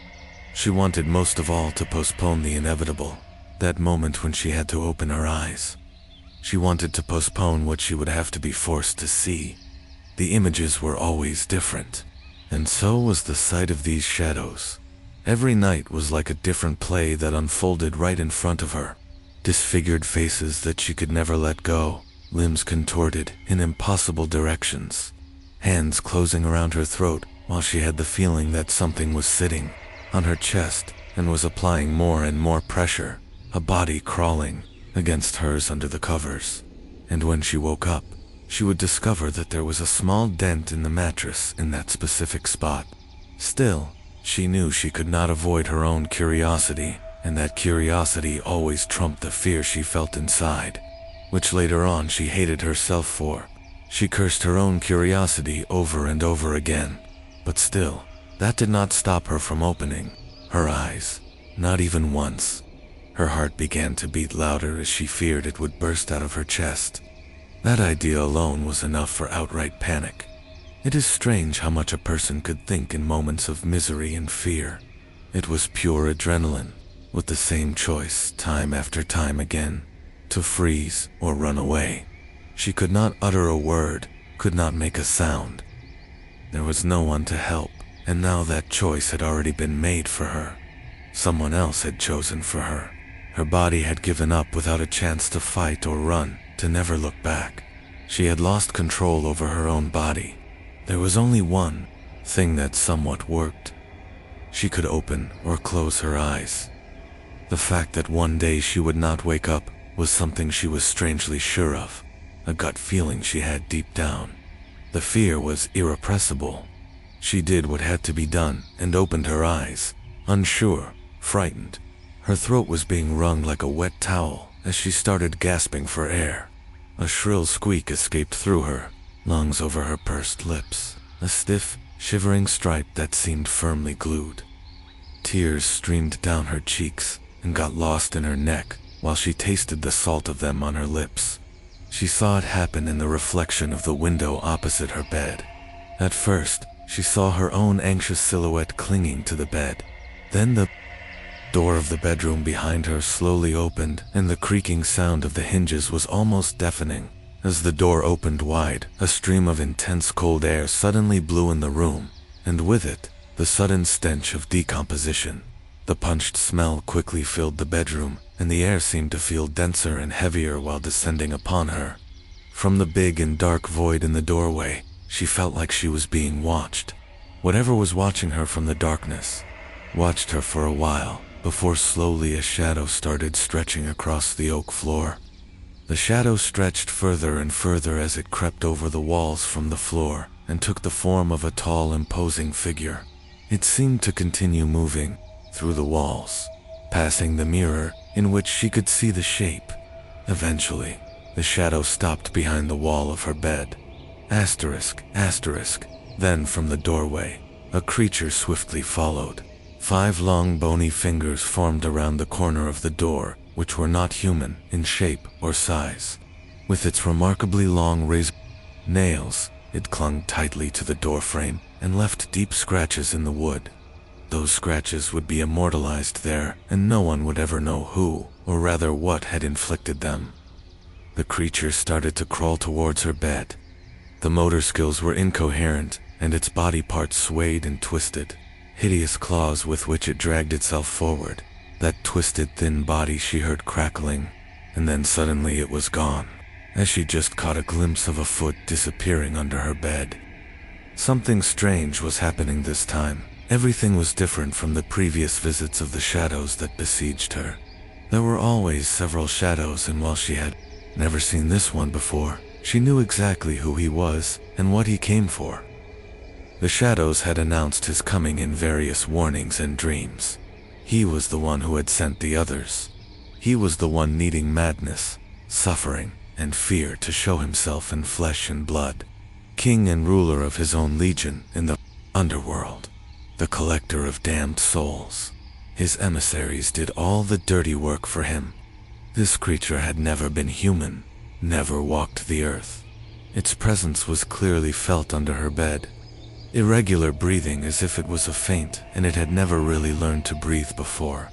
She wanted most of all to postpone the inevitable, that moment when she had to open her eyes. She wanted to postpone what she would have to be forced to see. The images were always different, and so was the sight of these shadows. Every night was like a different play that unfolded right in front of her. Disfigured faces that she could never let go, limbs contorted in impossible directions, hands closing around her throat while she had the feeling that something was sitting on her chest and was applying more and more pressure, a body crawling against hers under the covers. And when she woke up, she would discover that there was a small dent in the mattress in that specific spot. Still, she knew she could not avoid her own curiosity, and that curiosity always trumped the fear she felt inside, which later on she hated herself for. She cursed her own curiosity over and over again, but still, that did not stop her from opening her eyes, not even once. Her heart began to beat louder as she feared it would burst out of her chest. That idea alone was enough for outright panic. It is strange how much a person could think in moments of misery and fear. It was pure adrenaline, with the same choice time after time again, to freeze or run away. She could not utter a word, could not make a sound. There was no one to help, and now that choice had already been made for her. Someone else had chosen for her. Her body had given up without a chance to fight or run, to never look back. She had lost control over her own body. There was only one thing that somewhat worked. She could open or close her eyes. The fact that one day she would not wake up was something she was strangely sure of. a gut feeling she had deep down. The fear was irrepressible. She did what had to be done and opened her eyes, unsure, frightened. Her throat was being wrung like a wet towel as she started gasping for air. A shrill squeak escaped through her lungs over her pursed lips, a stiff, shivering stripe that seemed firmly glued. Tears streamed down her cheeks and got lost in her neck while she tasted the salt of them on her lips. She saw it happen in the reflection of the window opposite her bed. At first, she saw her own anxious silhouette clinging to the bed. Then the door of the bedroom behind her slowly opened, and the creaking sound of the hinges was almost deafening. As the door opened wide, a stream of intense cold air suddenly blew in the room, and with it, the sudden stench of decomposition. The punched smell quickly filled the bedroom, and the air seemed to feel denser and heavier while descending upon her. From the big and dark void in the doorway, she felt like she was being watched. Whatever was watching her from the darkness watched her for a while, before slowly a shadow started stretching across the oak floor. The shadow stretched further and further as it crept over the walls from the floor and took the form of a tall, imposing figure. It seemed to continue moving through the walls, passing the mirror in which she could see the shape. Eventually, the shadow stopped behind the wall of her bed. Asterisk, asterisk. Then from the doorway, a creature swiftly followed. 5 long bony fingers formed around the corner of the door, which were not human in shape or size. With its remarkably long razor nails, it clung tightly to the doorframe and left deep scratches in the wood. Those scratches would be immortalized there, and no one would ever know who, or rather what, had inflicted them. The creature started to crawl towards her bed. The motor skills were incoherent, and its body parts swayed and twisted. Hideous claws with which it dragged itself forward. That twisted, thin body she heard crackling, and then suddenly it was gone, as she just caught a glimpse of a foot disappearing under her bed. Something strange was happening this time. Everything was different from the previous visits of the shadows that besieged her. There were always several shadows, and while she had never seen this one before, she knew exactly who he was and what he came for. The shadows had announced his coming in various warnings and dreams. He was the one who had sent the others. He was the one needing madness, suffering, and fear to show himself in flesh and blood. King and ruler of his own legion in the underworld. The collector of damned souls. His emissaries did all the dirty work for him. This creature had never been human, never walked the earth. Its presence was clearly felt under her bed. Irregular breathing as if it was a faint, and it had never really learned to breathe before.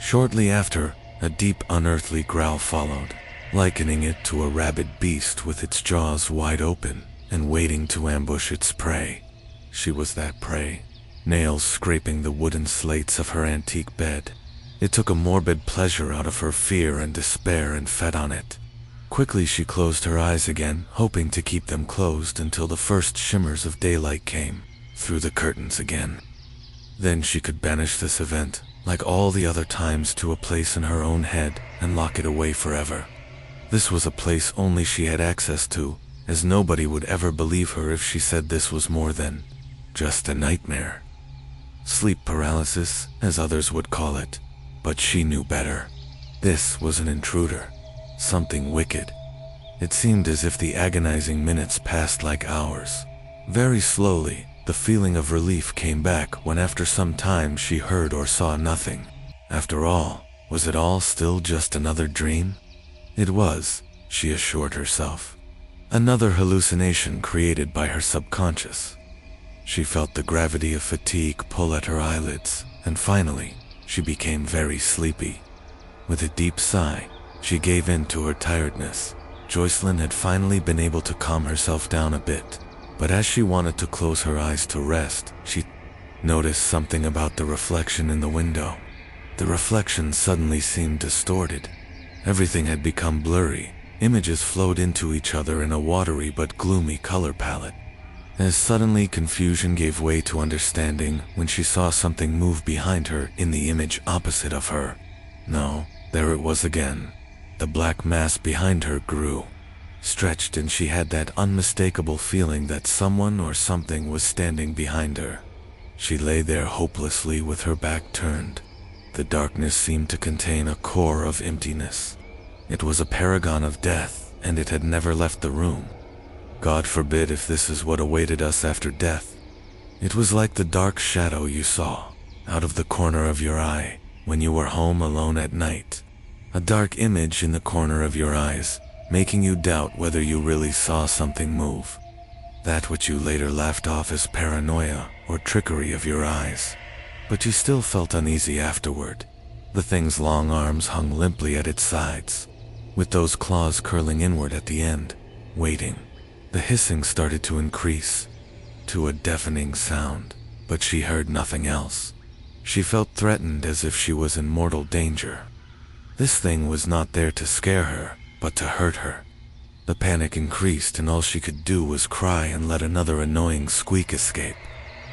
Shortly after, a deep unearthly growl followed, likening it to a rabid beast with its jaws wide open and waiting to ambush its prey. She was that prey, nails scraping the wooden slates of her antique bed. It took a morbid pleasure out of her fear and despair and fed on it. Quickly she closed her eyes again, hoping to keep them closed until the first shimmers of daylight came through the curtains again. Then she could banish this event, like all the other times, to a place in her own head and lock it away forever. This was a place only she had access to, as nobody would ever believe her if she said this was more than just a nightmare. Sleep paralysis, as others would call it, but she knew better. This was an intruder. Something wicked. It seemed as if the agonizing minutes passed like hours. Very slowly, the feeling of relief came back when after some time she heard or saw nothing. After all, was it all still just another dream? It was, she assured herself. Another hallucination created by her subconscious. She felt the gravity of fatigue pull at her eyelids, and finally, she became very sleepy. With a deep sigh, she gave in to her tiredness. Jocelyn had finally been able to calm herself down a bit, but as she wanted to close her eyes to rest, she noticed something about the reflection in the window. The reflection suddenly seemed distorted. Everything had become blurry. Images flowed into each other in a watery but gloomy color palette. As suddenly confusion gave way to understanding when she saw something move behind her in the image opposite of her. No, there it was again. The black mass behind her grew. stretched, and she had that unmistakable feeling that someone or something was standing behind her. She lay there hopelessly with her back turned. The darkness seemed to contain a core of emptiness. It was a paragon of death, and it had never left the room. God forbid if this is what awaited us after death. It was like the dark shadow you saw, out of the corner of your eye, when you were home alone at night. A dark image in the corner of your eyes, making you doubt whether you really saw something move. That which you later laughed off as paranoia or trickery of your eyes. But you still felt uneasy afterward. The thing's long arms hung limply at its sides, with those claws curling inward at the end, waiting. The hissing started to increase, to a deafening sound, but she heard nothing else. She felt threatened, as if she was in mortal danger. This thing was not there to scare her, but to hurt her. The panic increased, and all she could do was cry and let another annoying squeak escape.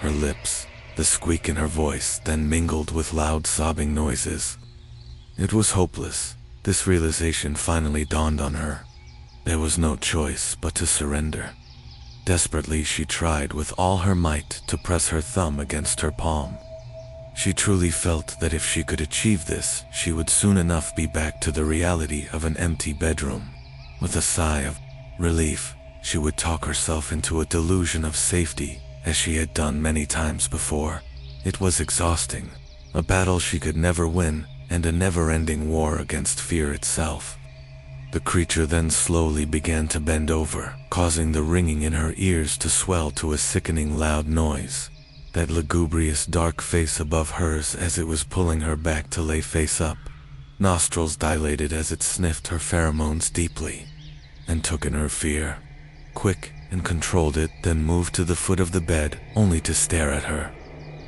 Her lips, the squeak in her voice, then mingled with loud sobbing noises. It was hopeless. This realization finally dawned on her. There was no choice but to surrender. Desperately, she tried with all her might to press her thumb against her palm. She truly felt that if she could achieve this, she would soon enough be back to the reality of an empty bedroom. With a sigh of relief, she would talk herself into a delusion of safety, as she had done many times before. It was exhausting, a battle she could never win, and a never-ending war against fear itself. The creature then slowly began to bend over, causing the ringing in her ears to swell to a sickening loud noise. That lugubrious dark face above hers as it was pulling her back to lay face up. Nostrils dilated as it sniffed her pheromones deeply, and took in her fear. Quick and controlled it, then moved to the foot of the bed, only to stare at her.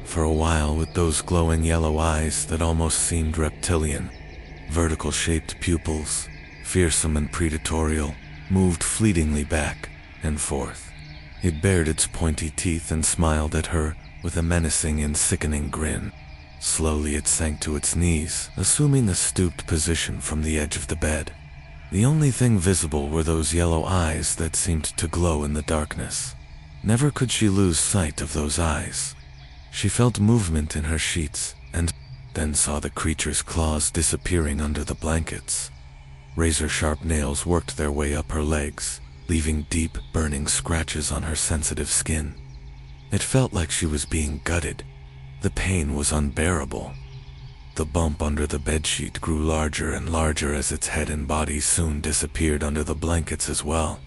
For a while, with those glowing yellow eyes that almost seemed reptilian, vertical-shaped pupils, fearsome and predatorial, moved fleetingly back and forth. It bared its pointy teeth and smiled at her with a menacing and sickening grin. Slowly it sank to its knees, assuming a stooped position from the edge of the bed. The only thing visible were those yellow eyes that seemed to glow in the darkness. Never could she lose sight of those eyes. She felt movement in her sheets, and then saw the creature's claws disappearing under the blankets. Razor-sharp nails worked their way up her legs, leaving deep, burning scratches on her sensitive skin. It felt like she was being gutted. The pain was unbearable. The bump under the bedsheet grew larger and larger as its head and body soon disappeared under the blankets as well.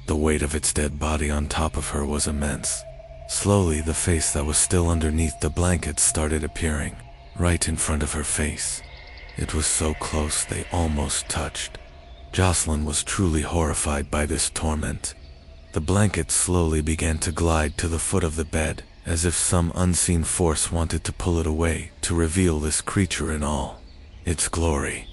The weight of its dead body on top of her was immense. Slowly, the face that was still underneath the blankets started appearing, right in front of her face. It was so close they almost touched. Jocelyn was truly horrified by this torment. The blanket slowly began to glide to the foot of the bed, as if some unseen force wanted to pull it away to reveal this creature in all its glory.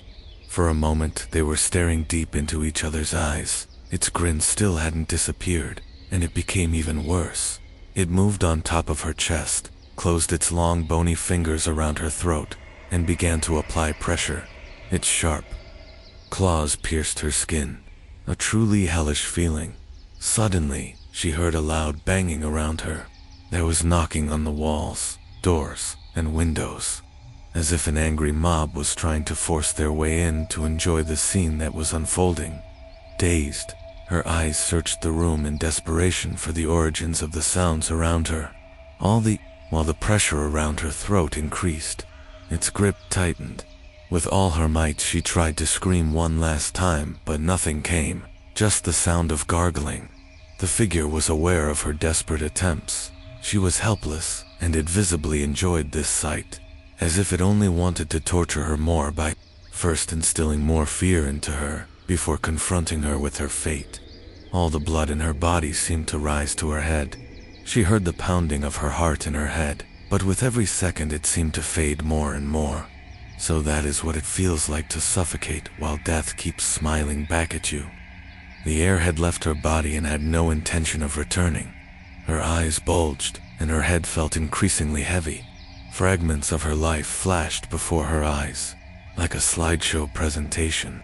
For a moment, they were staring deep into each other's eyes. Its grin still hadn't disappeared, and it became even worse. It moved on top of her chest, closed its long bony fingers around her throat, and began to apply pressure. Its sharp claws pierced her skin, a truly hellish feeling. Suddenly, she heard a loud banging around her. There was knocking on the walls, doors, and windows, as if an angry mob was trying to force their way in to enjoy the scene that was unfolding. Dazed, her eyes searched the room in desperation for the origins of the sounds around her. While the pressure around her throat increased, its grip tightened. With all her might, she tried to scream one last time, but nothing came. Just the sound of gargling. The figure was aware of her desperate attempts. She was helpless, and it visibly enjoyed this sight, as if it only wanted to torture her more by first instilling more fear into her, before confronting her with her fate. All the blood in her body seemed to rise to her head. She heard the pounding of her heart in her head, but with every second it seemed to fade more and more. So that is what it feels like to suffocate while death keeps smiling back at you. The air had left her body and had no intention of returning. Her eyes bulged, and her head felt increasingly heavy. Fragments of her life flashed before her eyes, like a slideshow presentation.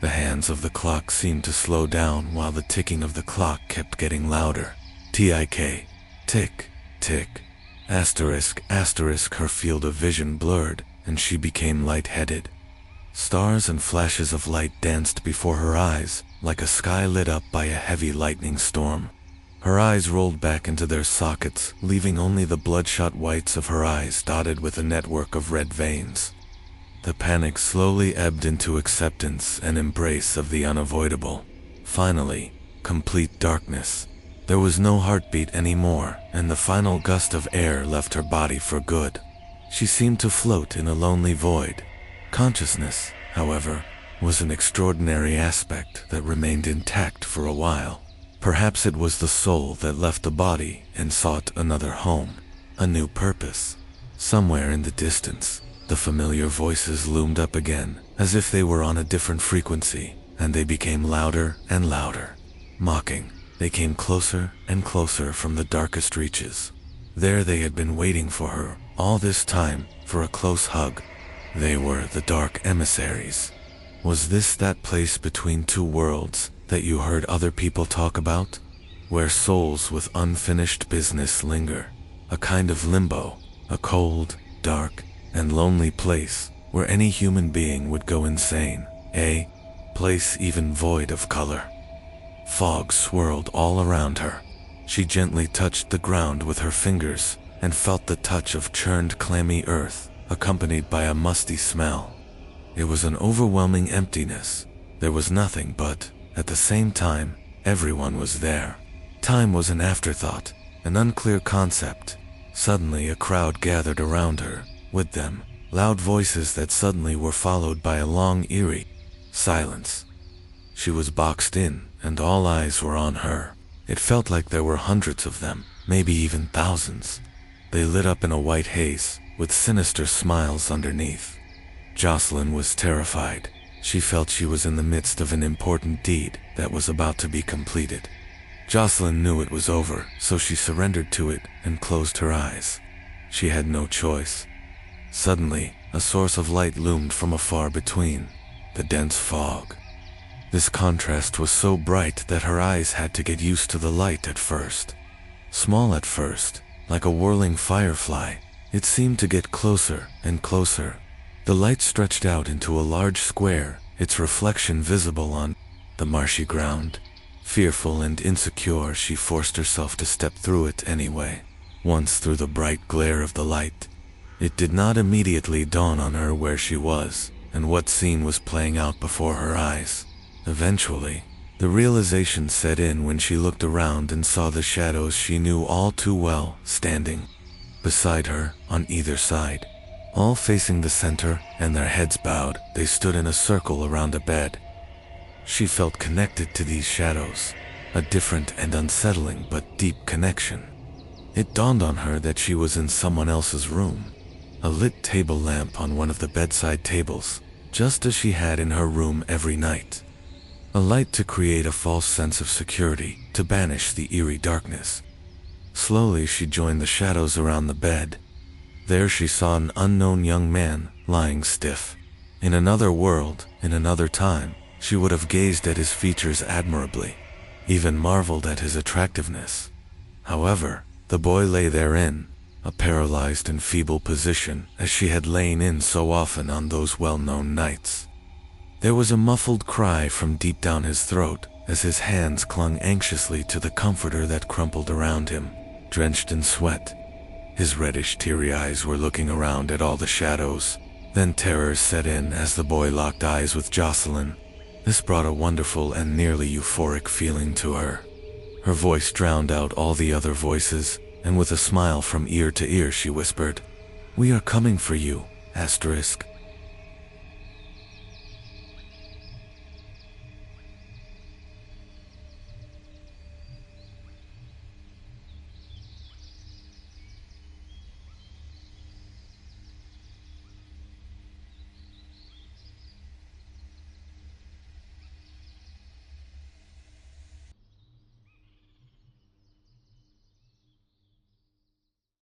The hands of the clock seemed to slow down while the ticking of the clock kept getting louder. Tick, tick, tick, asterisk, asterisk. Her field of vision blurred, and she became lightheaded. Stars and flashes of light danced before her eyes, like a sky lit up by a heavy lightning storm. Her eyes rolled back into their sockets, leaving only the bloodshot whites of her eyes dotted with a network of red veins. The panic slowly ebbed into acceptance and embrace of the unavoidable. Finally, complete darkness. There was no heartbeat anymore, and the final gust of air left her body for good. She seemed to float in a lonely void. Consciousness, however, was an extraordinary aspect that remained intact for a while. Perhaps it was the soul that left the body and sought another home, a new purpose. Somewhere in the distance, the familiar voices loomed up again, as if they were on a different frequency, and they became louder and louder. Mocking, they came closer and closer from the darkest reaches. There they had been waiting for her, all this time, for a close hug. They were the dark emissaries. Was this that place between two worlds that you heard other people talk about? Where souls with unfinished business linger. A kind of limbo, a cold, dark, and lonely place where any human being would go insane. A place even void of color. Fog swirled all around her. She gently touched the ground with her fingers and felt the touch of churned clammy earth, accompanied by a musty smell. It was an overwhelming emptiness. There was nothing, but, at the same time, everyone was there. Time was an afterthought, an unclear concept. Suddenly a crowd gathered around her. With them, loud voices that suddenly were followed by a long, eerie silence. She was boxed in, and all eyes were on her. It felt like there were hundreds of them, maybe even thousands. They lit up in a white haze, with sinister smiles underneath. Jocelyn was terrified. She felt she was in the midst of an important deed that was about to be completed. Jocelyn knew it was over, so she surrendered to it and closed her eyes. She had no choice. Suddenly, a source of light loomed from afar between the dense fog. This contrast was so bright that her eyes had to get used to the light at first. Small at first, like a whirling firefly, it seemed to get closer and closer. The light stretched out into a large square, its reflection visible on the marshy ground. Fearful and insecure, she forced herself to step through it anyway. Once through the bright glare of the light, it did not immediately dawn on her where she was, and what scene was playing out before her eyes. Eventually, the realization set in when she looked around and saw the shadows she knew all too well standing beside her on either side. All facing the center and their heads bowed, they stood in a circle around a bed. She felt connected to these shadows, a different and unsettling but deep connection. It dawned on her that she was in someone else's room. A lit table lamp on one of the bedside tables, just as she had in her room every night. A light to create a false sense of security, to banish the eerie darkness. Slowly she joined the shadows around the bed. There she saw an unknown young man, lying stiff. In another world, in another time, she would have gazed at his features admirably, even marveled at his attractiveness. However, the boy lay therein, a paralyzed and feeble position as she had lain in so often on those well-known nights. There was a muffled cry from deep down his throat as his hands clung anxiously to the comforter that crumpled around him, drenched in sweat. His reddish, teary eyes were looking around at all the shadows. Then terror set in as the boy locked eyes with Jocelyn. This brought a wonderful and nearly euphoric feeling to her. Her voice drowned out all the other voices, and with a smile from ear to ear she whispered, "We are coming for you, asterisk."